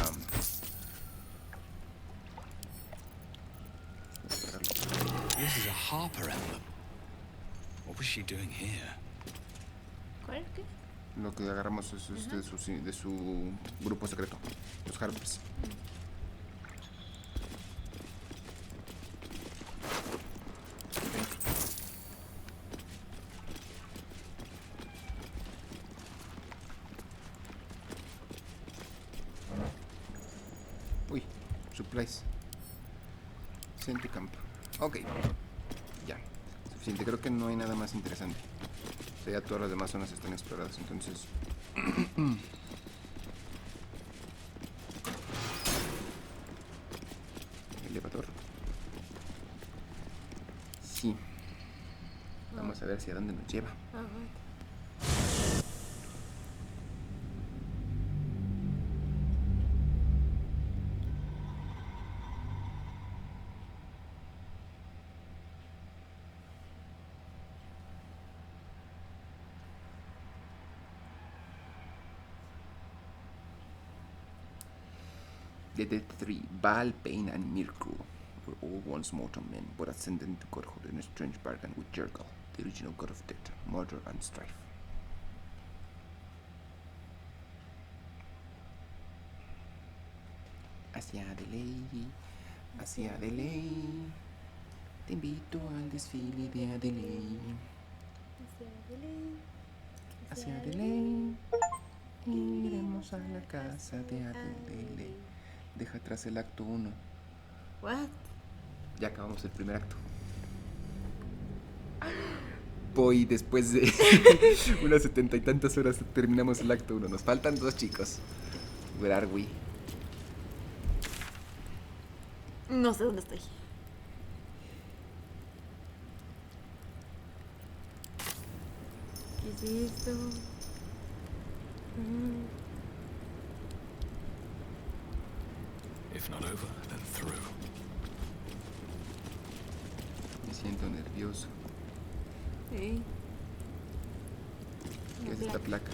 This is a Harper emblem. What was she doing here? ¿Cuál? ¿Qué? Lo que agarramos es de su grupo secreto, los Harpers. Uy, supplies. Sentry camp. Ok. Ya. Suficiente. Creo que no hay nada más interesante. O sea, ya todas las demás zonas están exploradas, entonces. Elevador. Sí. Vamos a ver hacia dónde nos lleva. The Dead Three, Baal, Pain, and Mirku were all once mortal men, but ascended to godhood in a strange bargain with Gale, the original god of death, murder, and strife. Hacia de ley, te invito al desfile de Adelaide. Hacia de ley, iremos a la casa de Adelaide. Deja atrás el acto 1. What? Ya acabamos el primer acto. Voy después de unas 70 y tantas horas terminamos el acto 1. Nos faltan 2, chicos. Where are we? No sé dónde estoy. ¿Qué es esto? If not over, then through. Me siento nervioso. Sí. ¿Qué es esta placa?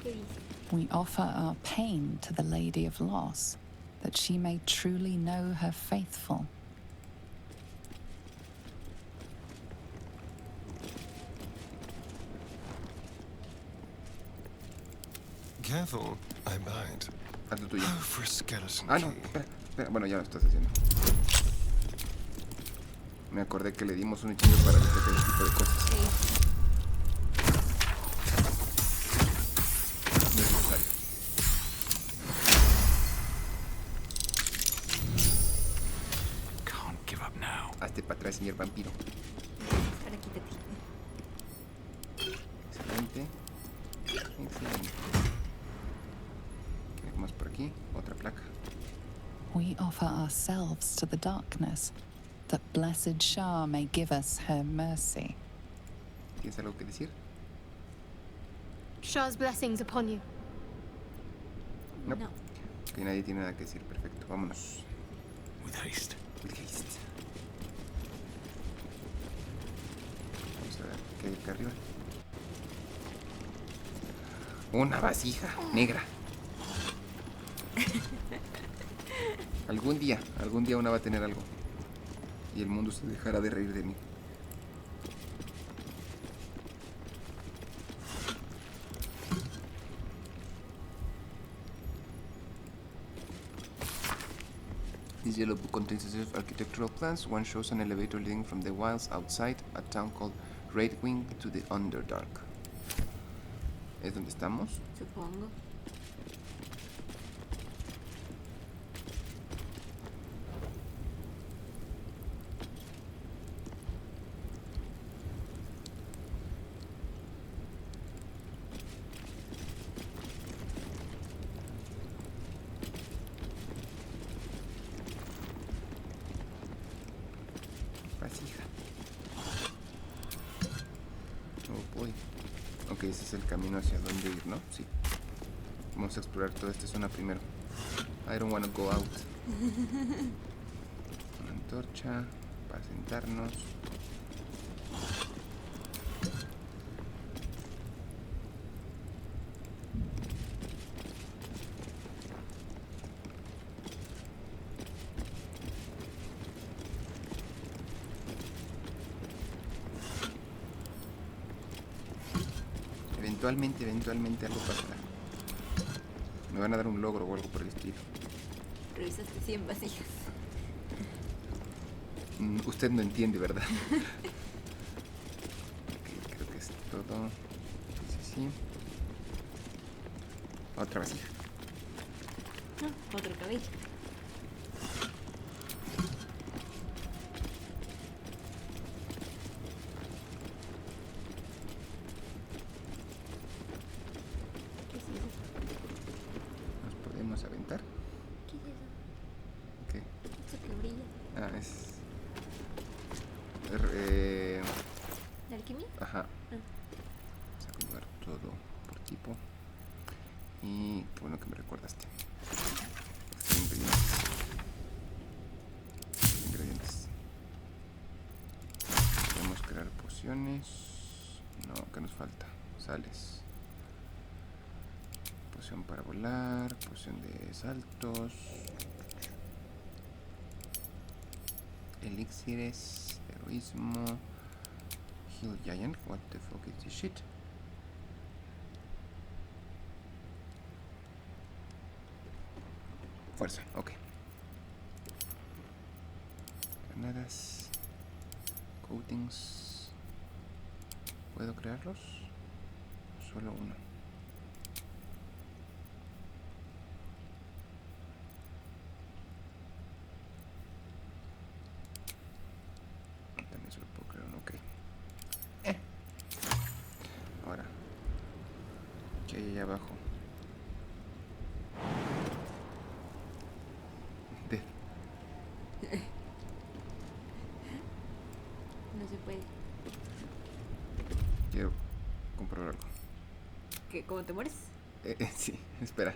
¿Qué dice? We offer our pain to the Lady of Loss, that she may truly know her faithful. Careful, I bite. Haz lo tuyo. Oh, for a skeleton Ah, no, key. espera. Bueno, ya lo estás haciendo. Me acordé que le dimos un hechizo para detectar ese tipo de cosas. Sí. No es necesario. Can't give up now. Hazte para atrás, señor vampiro. Ahora quítate. Excelente. Excelente. ¿Qué más por aquí? Otra placa. We offer ourselves to the darkness, that blessed Shah may give us her mercy. ¿Tienes algo que decir? Shah's blessings upon you. No. No. Que nadie tiene nada que decir. Perfecto, vámonos. With haste. With haste. Vamos a ver qué hay acá arriba. Una vasija negra. Algún día una va a tener algo. Y el mundo se dejará de reír de mí. This yellow book contains a set of architectural plans. One shows an elevator leading from the wilds outside a town called Redwing to the Underdark. ¿Es donde estamos? Supongo. Vasija. Oh boy. Ok, ese es el camino hacia dónde ir, ¿no? Sí. Vamos a explorar toda esta zona primero. I don't wanna go out. Una antorcha para sentarnos. Eventualmente algo pasará. Me van a dar un logro o algo por el estilo. Revisaste 100 vasijas. Usted no entiende, ¿verdad? Okay, creo que es todo. Sí. Otra vasija. No, otro cabello. ¿Qué es eso? ¿Nos podemos aventar? ¿Qué es eso? ¿Qué? Esto que brilla. Ah, es... ¿La alquimia? Ajá. Ah. Vamos a jugar todo por tipo. Y qué bueno que me recordaste. Ingredientes. Podemos crear pociones. No, ¿qué nos falta? Sales. poción para volar, poción de saltos, elixires, heroísmo, heal giant, what the fuck is this shit? Fuerza, ok. Granadas, coatings, ¿puedo crearlos? Solo uno. También solo puedo crear uno, ok. Ahora, ¿qué hay allá abajo? No se puede. Quiero comprobar algo. ¿Qué? ¿Cómo te mueres? Sí, espera.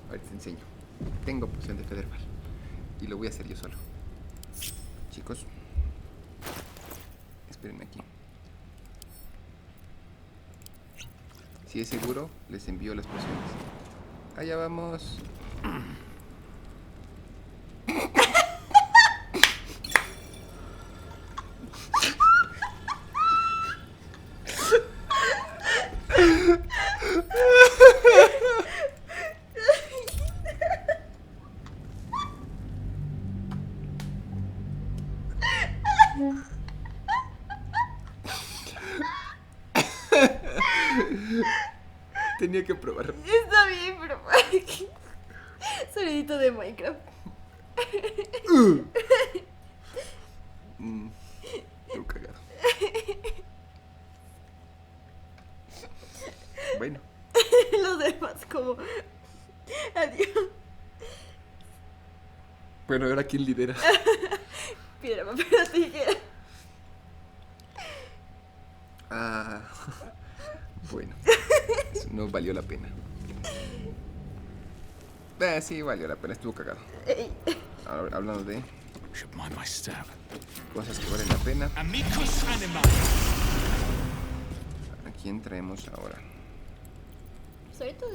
A ver, te enseño. Tengo poción de Federval. Y lo voy a hacer yo solo. Chicos, espérenme aquí. Si es seguro, les envío las pociones. Allá vamos. Tenía que probarlo. Está bien, pero... Sonidito de Minecraft. Estoy cagado. Bueno. Los demás como... Adiós. Bueno, ahora ¿quién lidera? Piedra, papel o tijera. Bueno, eso no valió la pena. Sí, valió la pena, estuvo cagado. Ahora, hablando de cosas que valen la pena. ¿A quién traemos ahora? Ahorita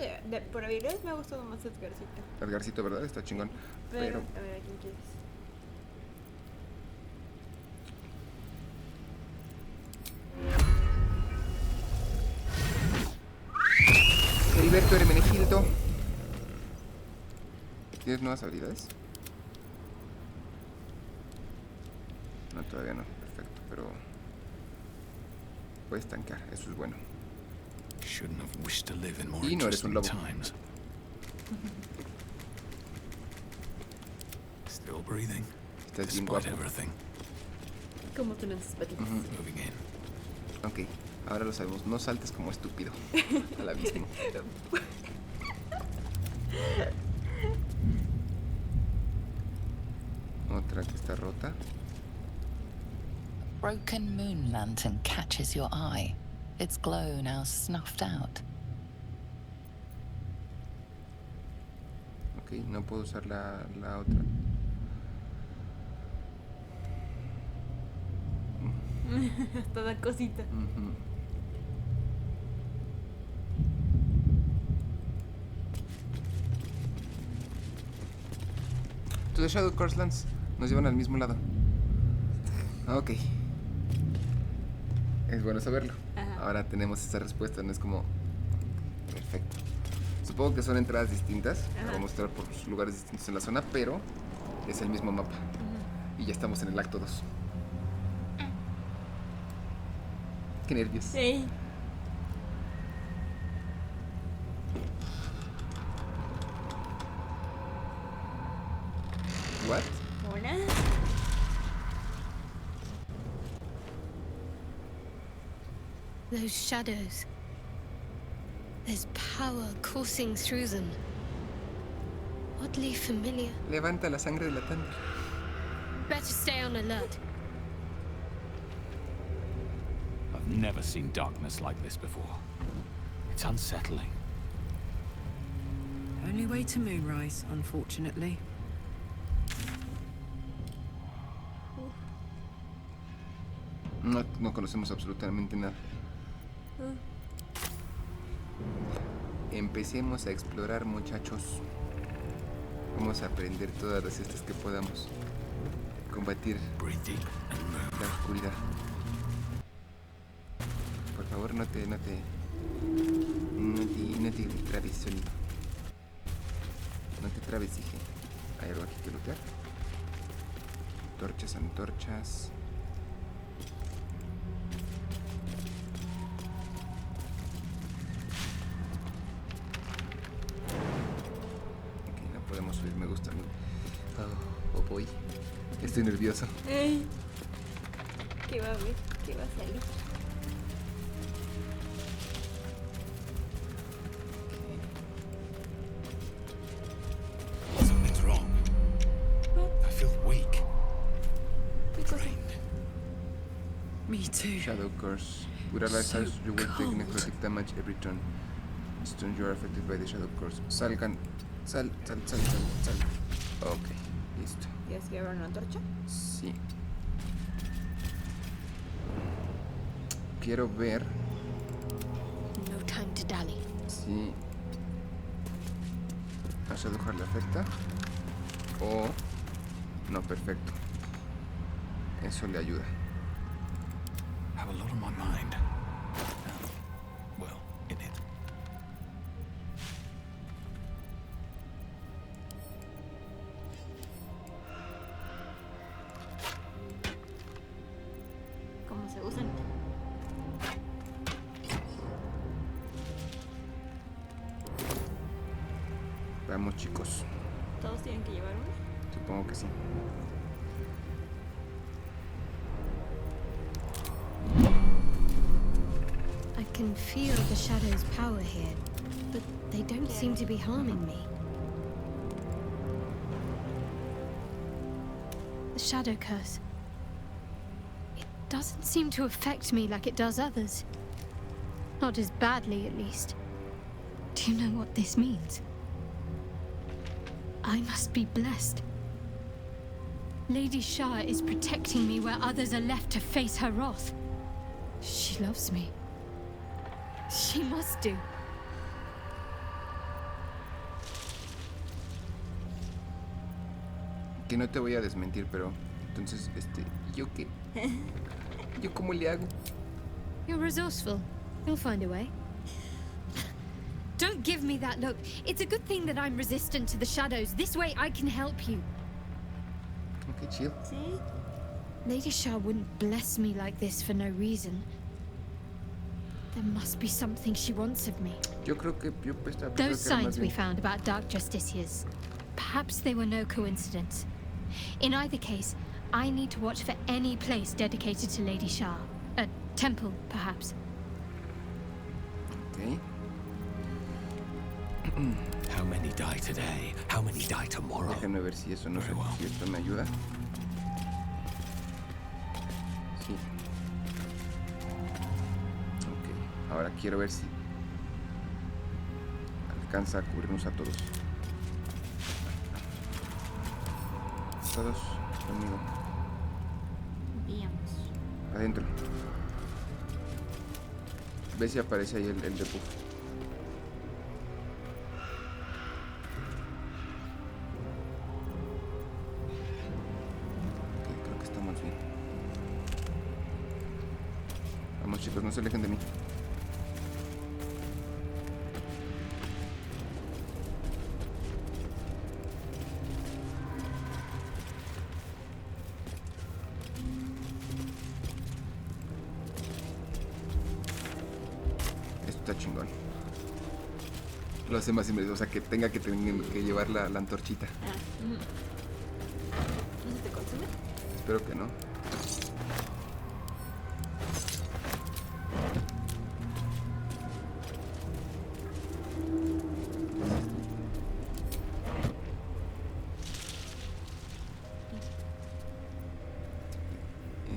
por habilidades me ha gustado más Edgarcito. Edgarcito, ¿verdad? Está chingón. Pero A ver, ¿a quién quieres? Heriberto Hermenegildo. ¿Tienes nuevas habilidades? No, todavía no. Perfecto, pero... puedes tancar, eso es bueno. Y no eres un lobo. Estás bien guapo. ¿Cómo te lanzas patitas? Ok, ahora lo sabemos. No saltes como estúpido al abismo. Otra que está rota. Broken moon lantern catches your eye. Its glow now snuffed out. Ok, no puedo usar la otra. Toda cosita. To the Shadow Coastlands nos llevan al mismo lado. Ok. Es bueno saberlo. Ajá. Ahora tenemos esa respuesta, no es como... Perfecto. Supongo que son entradas distintas. Vamos a entrar por lugares distintos en la zona, pero es el mismo mapa. Y ya estamos en el acto 2. Qué nervios. Sí. What? Hola. Those shadows. There's power coursing through them. Oddly familiar. Levanta la sangre de la tanda. Better stay on alert. I've never seen darkness like this before. It's unsettling. Only way to moonrise, unfortunately. No conocemos absolutamente nada. Empecemos a explorar, muchachos. Vamos a aprender todas las estas que podamos. Combatir la oscuridad. Por favor, no te trabes, sonido. No te trabes, dije. Hay algo aquí que lootear. Antorchas. Ok, no podemos subir, me gusta. Oh boy. Estoy nervioso. Ey. ¿Qué va a ver? ¿Qué va a salir? Something's wrong. I feel weak. Me too. Shadow Curse. With allies, you will take necrotic damage every turn. Each turn you are affected by the Shadow Curse. Sal. Ok, listo. ¿Quieres que abra una antorcha? Sí. Quiero ver No time to dally. si a Shadowheart le afecta o no. Perfecto, eso le ayuda. Have a lot on my mind. Well, in it. ¿Cómo se usan? Vamos, chicos. ¿Todos tienen que llevar uno? Supongo que sí. I can feel the shadow's power here, but they don't seem to be harming me. The shadow curse. It doesn't seem to affect me like it does others. Not as badly, at least. Do you know what this means? I must be blessed. Lady Shah is protecting me where others are left to face her wrath. She loves me. She must do. Que no te voy a desmentir, pero entonces, ¿yo qué? ¿Yo cómo le hago? You're resourceful. You'll find a way. Don't give me that look. It's a good thing that I'm resistant to the shadows. This way I can help you. Okay, chill. ¿Sí? Lady Shah wouldn't bless me like this for no reason. There must be something she wants of me. Yo creo que Those signs we found about dark justiciars. Perhaps they were no coincidence. In either case, I need to watch for any place dedicated to Lady Shah. A temple, perhaps. Okay. How many die today? How many die tomorrow? Déjame ver si eso no sé, si esto me ayuda. Sí. Ok. Ahora quiero ver si alcanza a cubrirnos a todos. Todos conmigo. Veamos. Adentro. Ve si aparece ahí el debuff. Ok, creo que estamos bien. Vamos, chicos, no se alejen de mí. Está chingón. Lo hace más inmediato, o sea, que tenga que llevar la antorchita. ¿No se te consume? Espero que no.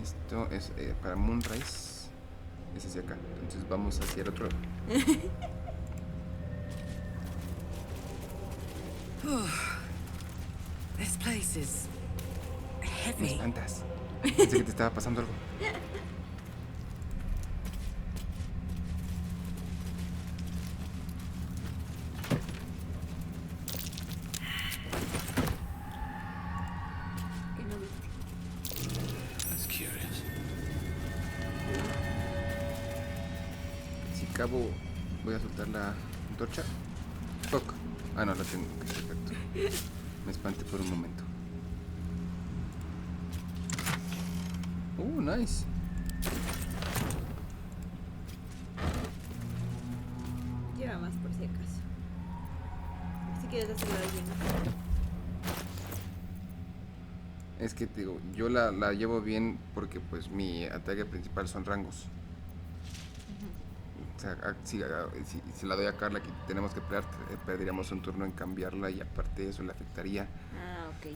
Esto es para Moonrise. Es hacia acá. Entonces vamos hacia el otro. This place is Me heavy. espantas. Pensé que te estaba pasando algo. cabo voy a soltar la antorcha. Fuck. Ah, no, la tengo. Ok, perfecto. Me espanté por un momento. Nice. Lleva más por si acaso. Si quieres hacerlo bien. Es que te digo, yo la llevo bien porque pues mi ataque principal son rangos. O sea, si la doy a Carla que tenemos que perderíamos un turno en cambiarla y aparte de eso le afectaría. Ah, ok.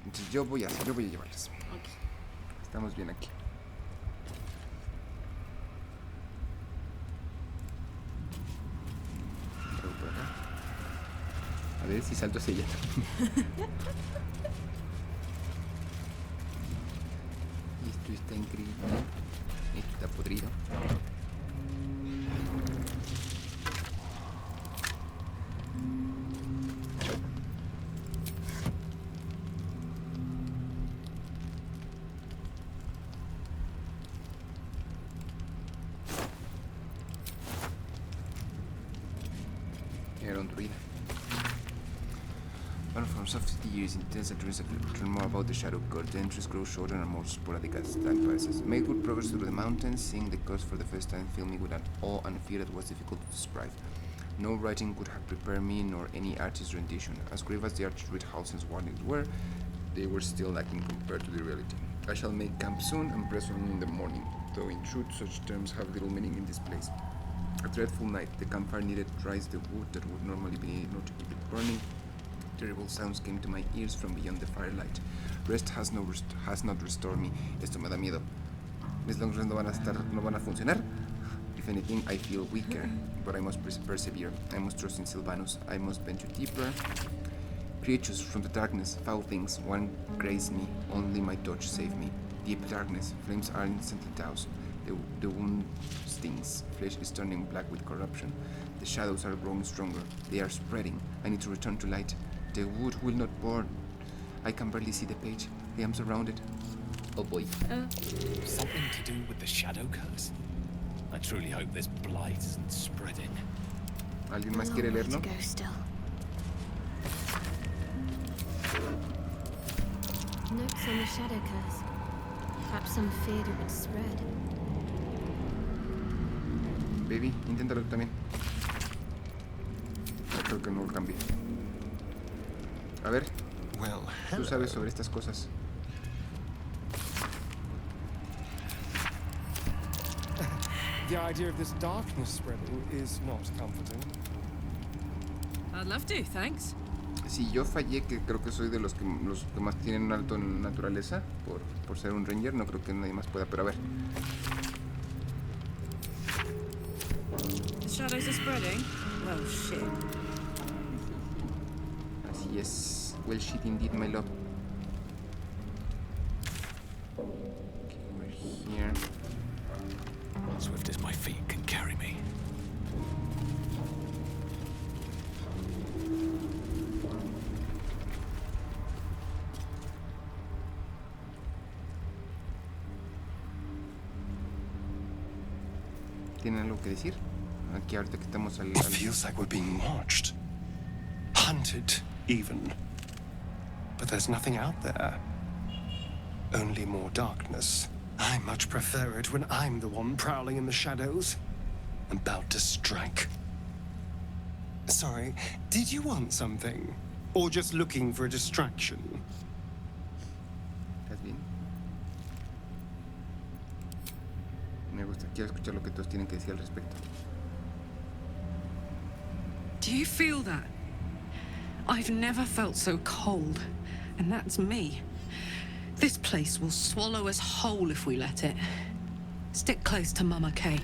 Entonces yo voy a llevarlas. Ok. Estamos bien aquí. Por acá. A ver si salto hacia allá. Esto está increíble. Esto está podrido. Era un druida. Well, from soft years, intense adventures learn more about the Shadow God. The entries grow shorter and more sporadic as time passes. Made good progress through the mountains, seeing the coast for the first time filled me with an awe and fear that was difficult to describe. No writing could have prepared me, nor any artist's rendition. As grave as the Archduke Halsin's warnings were, they were still lacking compared to the reality. I shall make camp soon and press on in the morning, though in truth such terms have little meaning in this place. A dreadful night, the campfire needed to rise the wood that would normally be enough to keep it burning. Terrible sounds came to my ears from beyond the firelight. Rest has not restored me. Esto me da miedo. Mis long rests no van a funcionar. If anything, I feel weaker, but I must persevere. I must trust in Sylvanus. I must venture deeper. Creatures from the darkness, foul things, one grazed me. Only my touch saved me. Deep darkness, flames are instantly doused. The wound stings. Flesh is turning black with corruption. The shadows are growing stronger. They are spreading. I need to return to light. The wood will not burn. I can barely see the page. I am surrounded. Oh boy. Something to do with the shadow curse? I truly hope this blight isn't spreading. ¿Alguien más quiere leerlo? Notes on the shadow curse. Perhaps some feared it would spread. Baby, inténtalo tú también. Yo creo que no lo cambié. A ver, tú sabes sobre estas cosas. The idea of this darkness spreading is not comforting. I'd love to, thanks. Si yo fallé, que creo que soy de los que más tienen un alto en naturaleza, por ser un ranger, no creo que nadie más pueda, pero a ver. The shadows are spreading? Well, shit. Así es. Well, shit indeed, my love. Okay, we're here. Swift as my feet can carry me. ¿Tienen algo que decir? Aquí ahorita que estamos al... It feels like we're being watched. Hunted, even. But there's nothing out there. Only more darkness. I much prefer it when I'm the one prowling in the shadows. About to strike. Sorry, did you want something? Or just looking for a distraction? ¿Estás bien? Me gusta, quiero escuchar lo que todos tienen que decir al respecto. Do you feel that? I've never felt so cold, and that's me. This place will swallow us whole if we let it. Stick close to Mama Kay.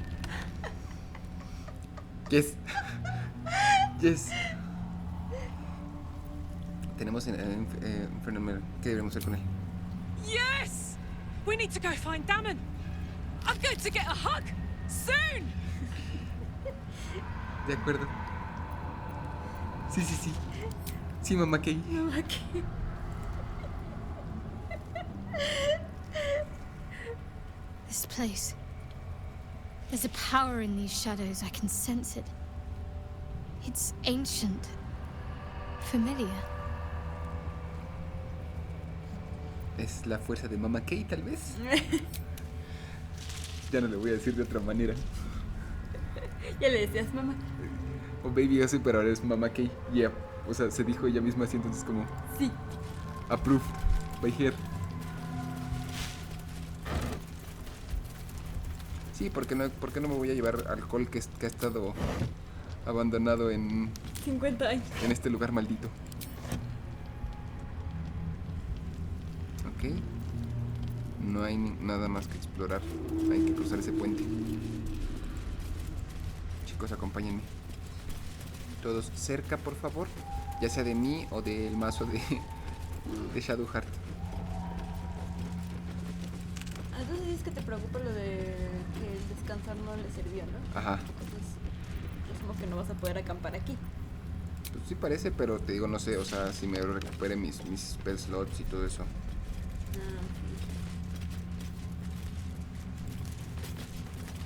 Yes. Yes. Tenemos Infernal. ¿Qué debemos hacer con él? Yes! We need to go find Damon. I'm going to get a hug soon. De acuerdo. Sí, sí, sí. Sí, Mamá Kay. Mamá Kay. This place. There's a power in these shadows. I can sense it. It's ancient. Familiar. ¿Es la fuerza de Mama Kay, tal vez? Ya no le voy a decir de otra manera. Ya le decías mamá. O Baby Yoshi, pero ahora es Mama Kay. Yeah. O sea, se dijo ella misma así, entonces como... Sí. Approved by her. Sí, ¿por qué no me voy a llevar alcohol que ha estado abandonado en... 50 años. En este lugar maldito. Ok. No hay nada más que explorar. Hay que cruzar ese puente. Chicos, acompáñenme. Todos cerca, por favor. Ya sea de mí o del mazo de Shadowheart. Entonces dices que te preocupa lo de que el descansar no le sirvió, ¿no? Ajá. Entonces, presumo que no vas a poder acampar aquí. Pues sí parece, pero te digo, no sé, o sea, si me recupere mis spell slots y todo eso.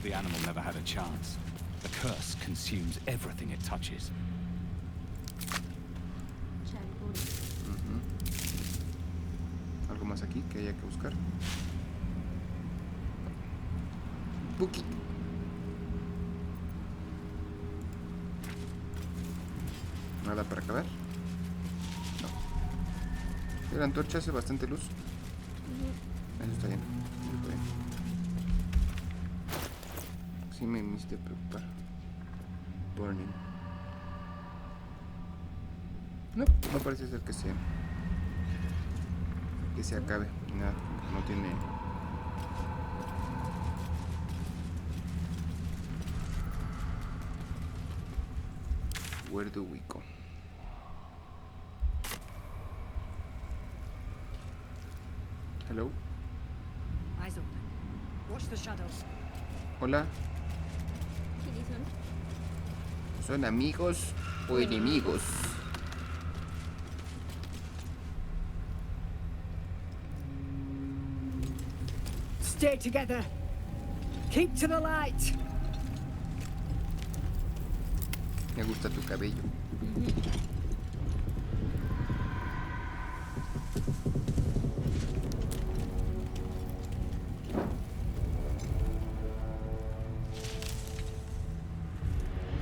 The animal never had a chance. The curse consumes everything it touches. ¿Algo más aquí que haya que buscar? Buki. ¿Nada para acabar? No. La antorcha hace bastante luz. Eso está bien. Eso está bien. Sí me hiciste preocupar. Burning. No parece ser que se acabe. Nada, no tiene... Where do we go? Hello. Lae'zel, watch the shadows. Hola. ¿Quiénes son? ¿Son amigos o enemigos? Stay together. Keep to the light. Me gusta tu cabello.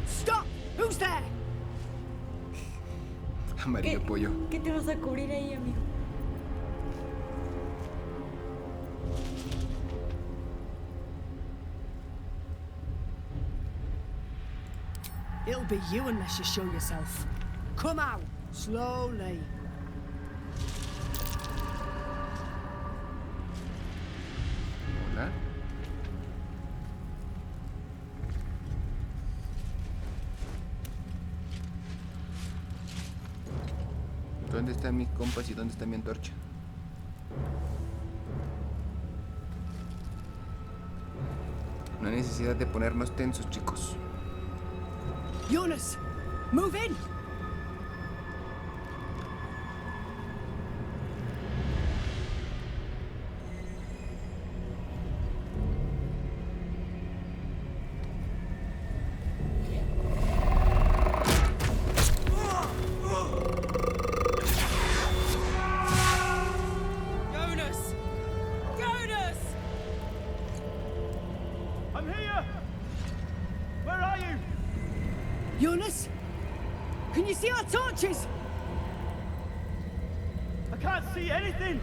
Stop! Who's there? Amarillo pollo. ¿Qué te vas a cubrir ahí, amigo? It'll be you unless you show yourself. Come out, slowly. Hola. ¿Dónde están mis compas y dónde está mi antorcha? No hay necesidad de ponernos tensos, chicos. Jonas, move in! Jonas! Jonas! I'm here! Where are you? Jonas? Can you see our torches? I can't see anything!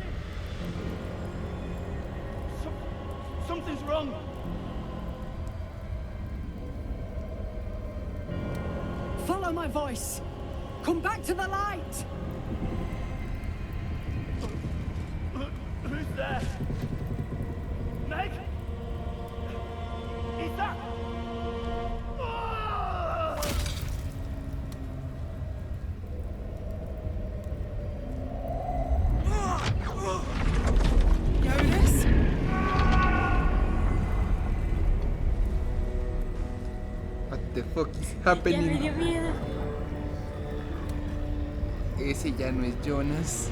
Something's wrong! Follow my voice. Come back to the light. Who's there? Meg? Is that... Jonas? What the fuck is Ya me happening? dio miedo. Ese ya no es Jonas.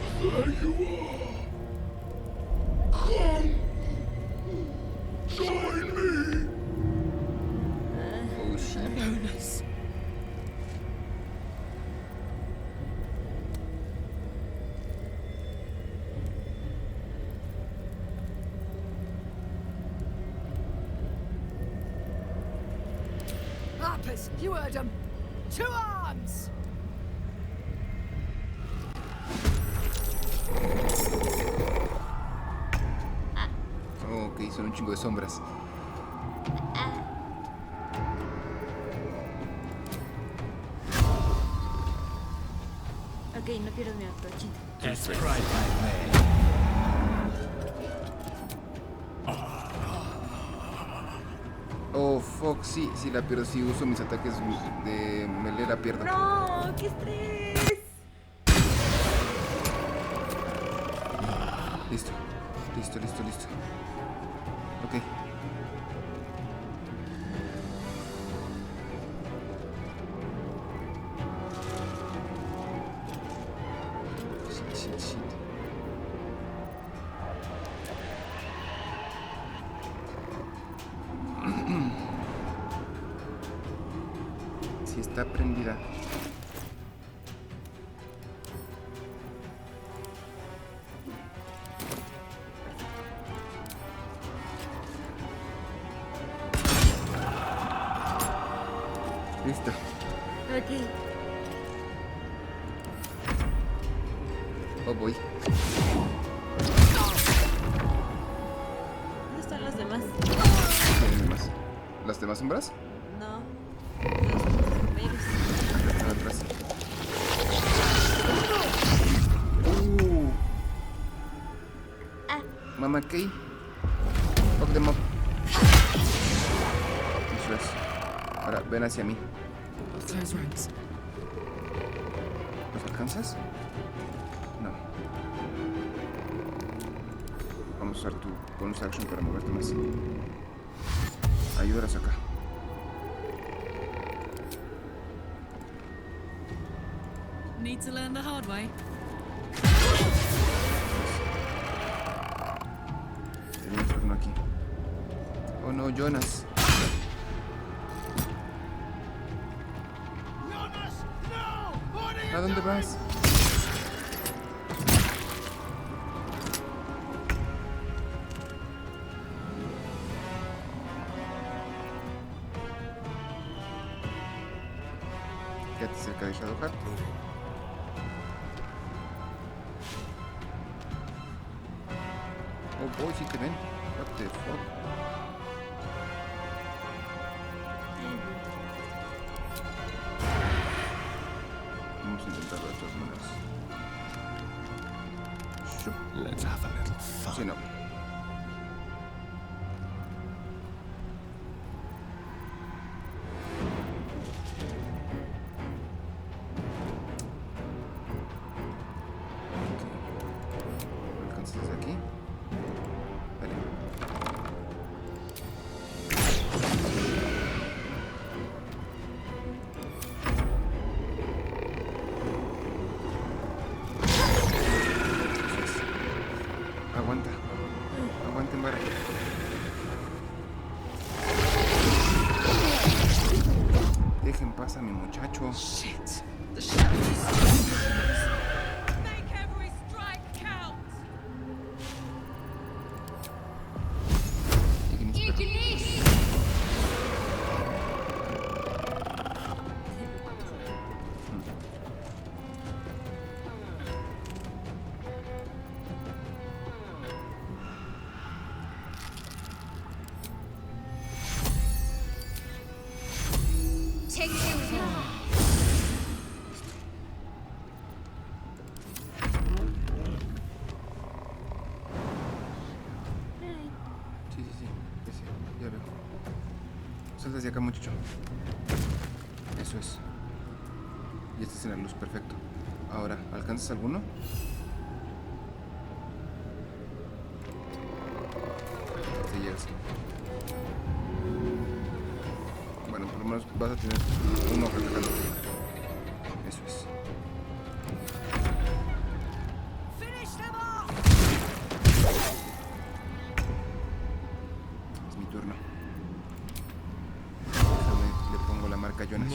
Harpers, you heard them. To arms! Ok, son un chingo de sombras. Ok, no pierdo mi acto, chito. That's right, my man. Oh, fuck, sí, la pierdo. Si uso mis ataques de melee, la pierdo. ¡No! ¡Qué estrés! Listo. Ok. Shit. Si está prendida. Listo. Ok. Oh, voy. ¿Dónde están las demás? ¿Quién demás? ¿Las demás sombras? No. Los bomberos. Están atrás. Mama Kay. Fuck them up. Eso es. Ahora, ven hacia mí. ¿Los alcanzas? No. Vamos a usar tu bonus action para moverte más. Ayúdalas acá. Need to learn the hard way. Tengo un turno aquí. Oh no, Jonas. ¿A dónde vas? Quédate cerca de Shadowheart. Oh boy, sí te ven. What the fuck? Vamos a intentarlo de todas maneras. Let's have a little fun. Sí, no. ¿Lo alcanzas desde aquí? Vale. Aguanten vara. Dejen paz a mi muchacho. Shit. The shadows. Make every strike count. Ignis. Take care of him. Sí, ya veo. Salta hacia acá, muchacho. Eso es. Y estás en la luz, perfecto. Ahora, ¿alcanzas alguno? Te llegas. Bueno, por lo menos vas a tener uno reflejando. Eso es. Es mi turno. Déjame, le pongo la marca Jonas.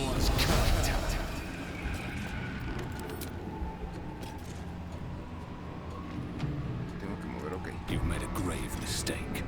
Tengo que mover, ok. You've made a grave mistake.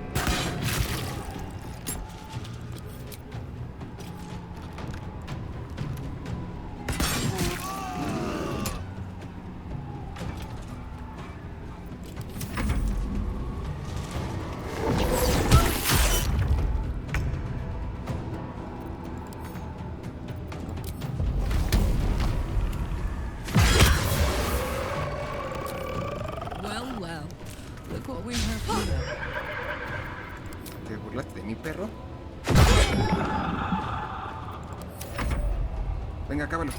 Venga, cábalo.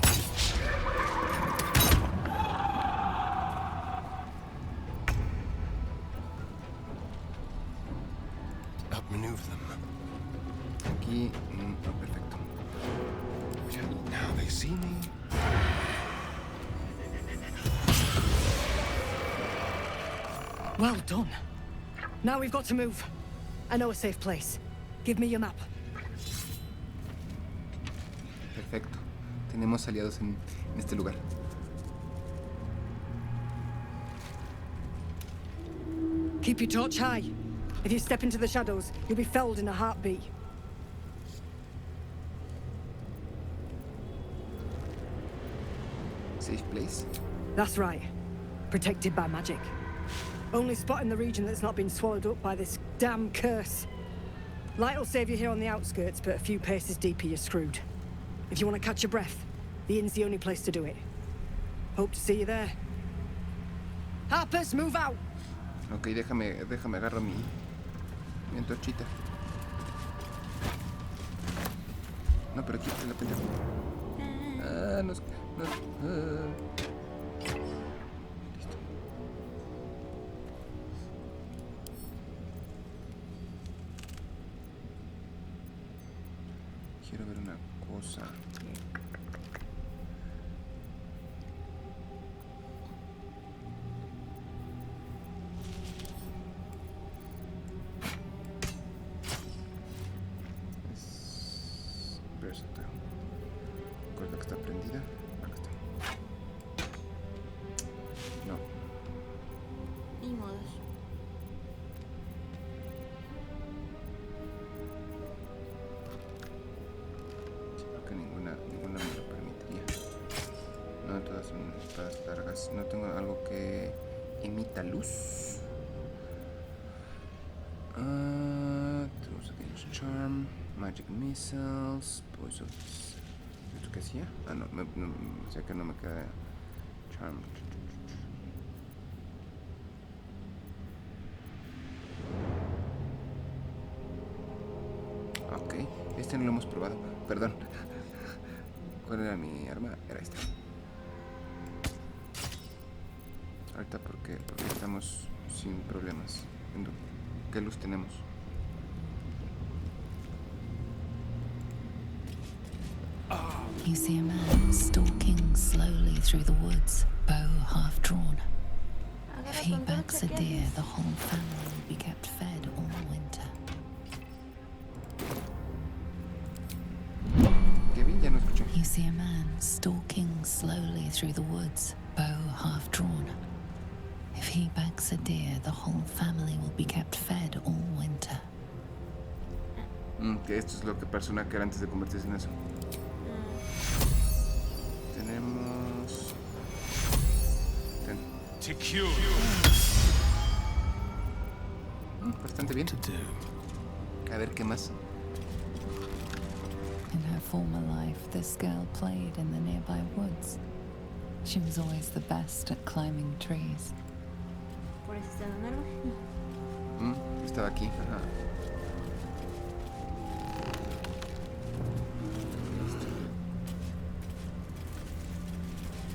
Outmaneuver them. Aquí, no, perfecto. Now they see me. Well done. Now we've got to move. I know a safe place. Give me your map. Perfecto. Tenemos aliados en este lugar. Keep your torch high. If you step into the shadows, you'll be felled in a heartbeat. Safe place. That's right. Protected by magic. Only spot in the region that's not been swallowed up by this damn curse. Light will save you here on the outskirts, but a few paces deeper you're screwed. If you want to catch your breath, the inn's the only place to do it. Hope to see you there. Harpers, move out! Ok, déjame agarro mi antorchita. No, pero aquí está la pendeja. Ah, nos... Listo. Quiero ver una cosa. Resto. Recuerda que está prendida. Acá está. No. Ni modos. Sí, porque ninguna me lo permitiría. No, todas son espadas largas. No tengo algo que imita luz. Tenemos aquí charm, magic missiles, poison. ¿Esto qué hacía? Ah, no, o sea que no me queda charm. Ok, este no lo hemos probado. Perdón. ¿Cuál era mi arma? Era esta. Ahorita porque estamos sin problemas. ¿Qué luz tenemos? You see a man stalking slowly through the woods, bow half drawn. If he backs a deer, the whole family will be kept fed all winter. Kevin, ya no escuché. You see a man stalking slowly through the woods, bow half drawn. If he backs a deer, the whole family will be kept fed all winter. Que esto es lo que persona que era antes de convertirse en eso. Tenemos... Bastante bien. A ver qué más. In her former life, this girl played in the nearby woods. She was always the best at climbing trees. Por eso está en un árbol. Estaba aquí. Ajá. Listo.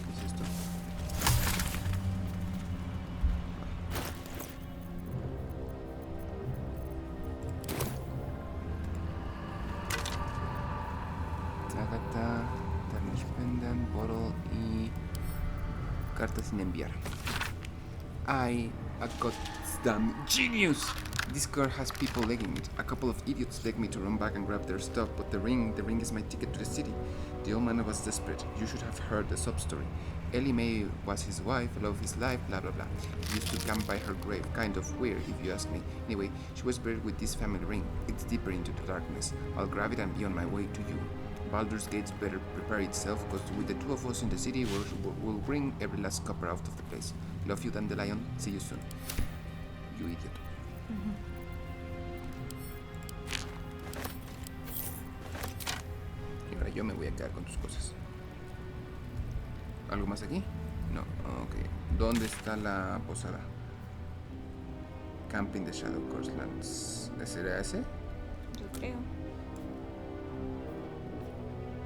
¿Qué es esto? Tagata, Tarnish Pendant, Bottle y carta sin enviar. I got damn genius! This car has people legging it. A couple of idiots begged me to run back and grab their stuff, but the ring is my ticket to the city. The old man was desperate. You should have heard the sub-story. Ellie Mae was his wife, loved his life, blah blah blah. He used to camp by her grave, kind of weird if you ask me. Anyway, she was buried with this family ring. It's deeper into the darkness. I'll grab it and be on my way to you. Baldur's Gates better prepare itself, because with the two of us in the city, we'll bring every last copper out of the place. Love you, Dandelion. See you soon. You idiot. Y ahora yo me voy a quedar con tus cosas. ¿Algo más aquí? No. Ok. ¿Dónde está la posada? Camping the Shadow Coastlands. ¿Será ese? Yo creo.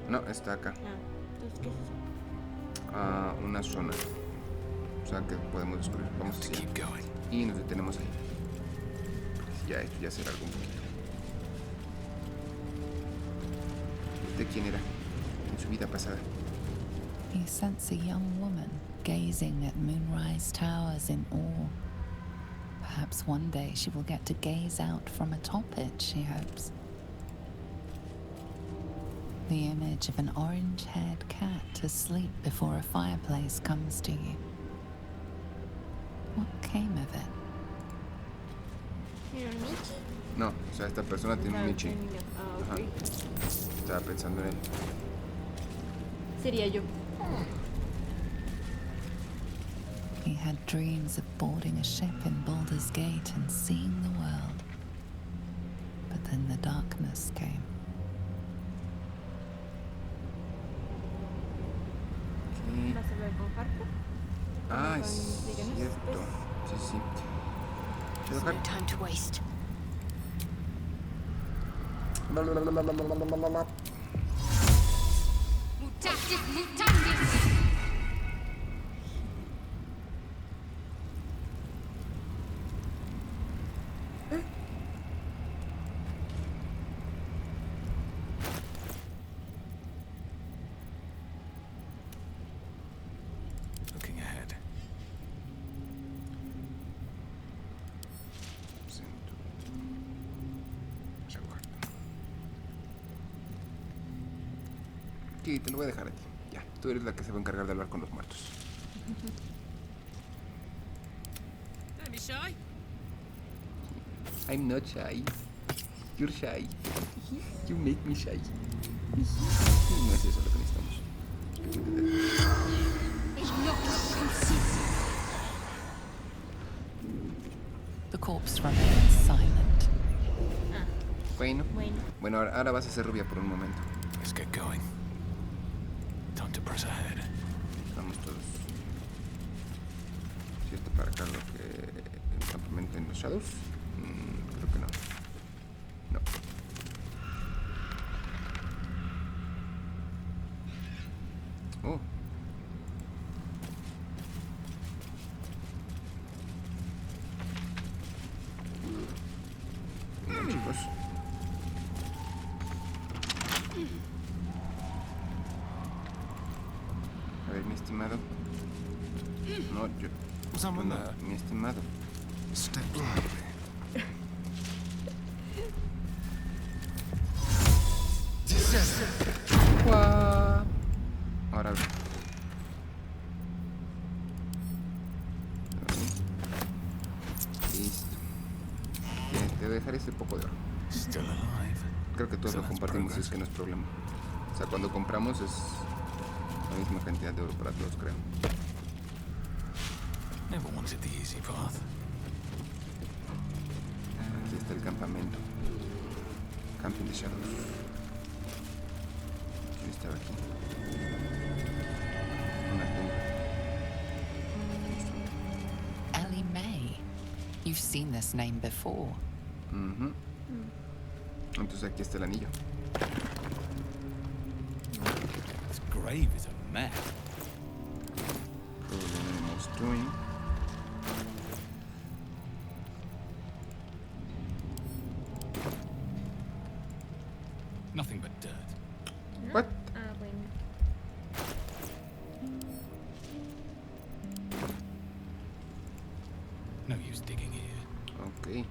No, está acá. Ah, ¿Qué es eso? Una zona. O sea que podemos descubrir. Vamos hacia allá. Y nos detenemos ahí. Ya, esto ya será algún poquito. ¿Usted quién era en su vida pasada? You sense a young woman gazing at moonrise towers in awe. Perhaps one day she will get to gaze out from atop it, she hopes. The image of an orange-haired cat asleep before a fireplace comes to you. What came of it? ¿Era un Michi? No, o sea, esta persona tiene un Michi. Ah, ok. Estaba pensando en él. Sería yo. He had dreams of boarding a ship in Baldur's Gate and seeing the world. But then the darkness came. ¿Vas a hablar con Harper? Ah, es cierto. Sí, sí. There's no time to waste. Mutatis mutandis! Looking ahead. Sí, te lo voy a dejar a ti. Ya, tú eres la que se va a encargar de hablar con los muertos. Don't be shy. I'm not shy. You're shy. You make me shy. No es eso lo que necesitamos. The corpse remains silent. Bueno, ahora vas a ser rubia por un momento. Let's get going. Time to press ahead. Vamos todos. ¿Cierto para acá lo que el campamento en los Shadows? Creo que no. No. Oh. Bien, chicos. A ver, mi estimado. No, yo. No, mi estimado. Step Ahora. Listo. Te voy a dejar ese poco de oro. Creo que todos lo compartimos, es que no es problema. O sea, cuando compramos es la misma cantidad de oro para todos, creo. Never wanted the easy path. Aquí está el campamento. Camping de Shadows. ¿Quién estaba aquí? Una tumba. Ellie May. You've seen this name before. Entonces aquí está el anillo. This grave is a mess. Doing. Nothing but dirt. What? Ah, bueno. No use digging here. Ok.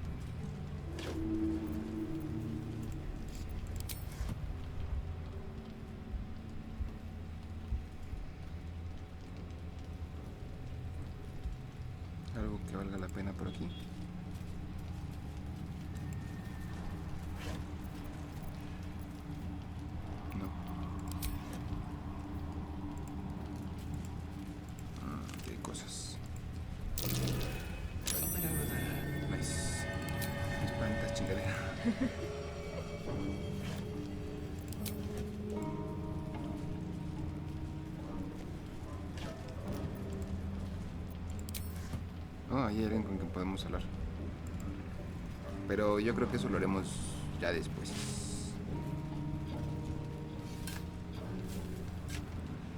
¿Algo que valga la pena por aquí? No. Aquí hay cosas. Nice. Me espantas, chingadera. Oh, hay alguien con quien podemos hablar. Pero yo creo que eso lo haremos ya después.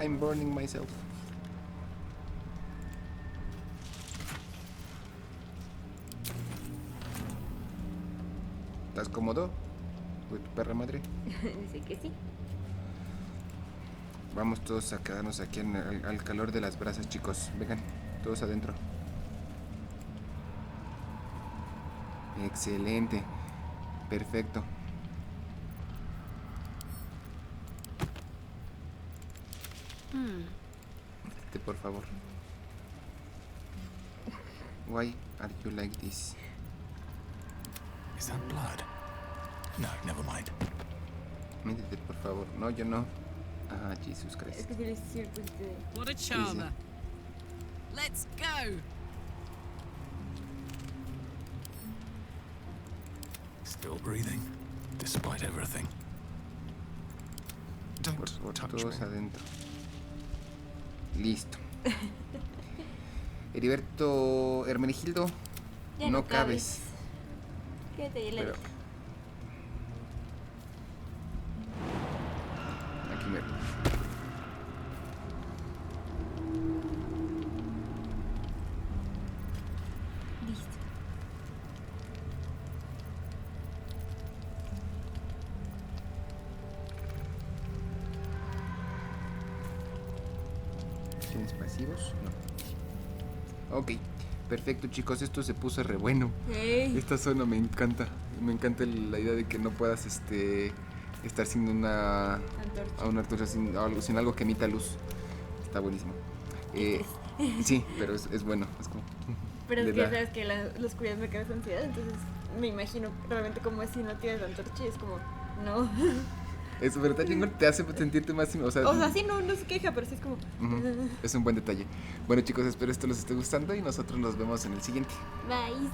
I'm burning myself. ¿Estás cómodo? ¿Con tu perra madre? Dice que sí. Vamos todos a quedarnos aquí al calor de las brasas, chicos. Vengan, todos adentro. Excelente. Perfecto. Métete, por favor. Why are you like this? Is that blood? No, never mind. Métete, por favor. No, yo no. Ah, Jesus Christ. Es que si le hiciste pues What a charmer. Let's go. Still breathing, despite everything. Por favor, todos adentro. Listo. Heriberto Hermenegildo, ya no cabes. Quédate ahí, Pero... Aquí me... Listo. ¿Tienes pasivos? No. Ok, perfecto, chicos, esto se puso re bueno. Hey. Esta zona me encanta. Me encanta la idea de que no puedas estar sin una antorcha sin algo que emita luz. Está buenísimo. Sí, pero es bueno. Es como, pero es que sabes que la oscuridad me causa ansiedad, entonces me imagino realmente como es si no tienes la antorcha y es como, no. Eso, pero está chingón, te hace sentirte más... O sea, sí, no se queja, pero sí es como... Es un buen detalle. Bueno, chicos, espero esto les esté gustando y nosotros nos vemos en el siguiente. Bye.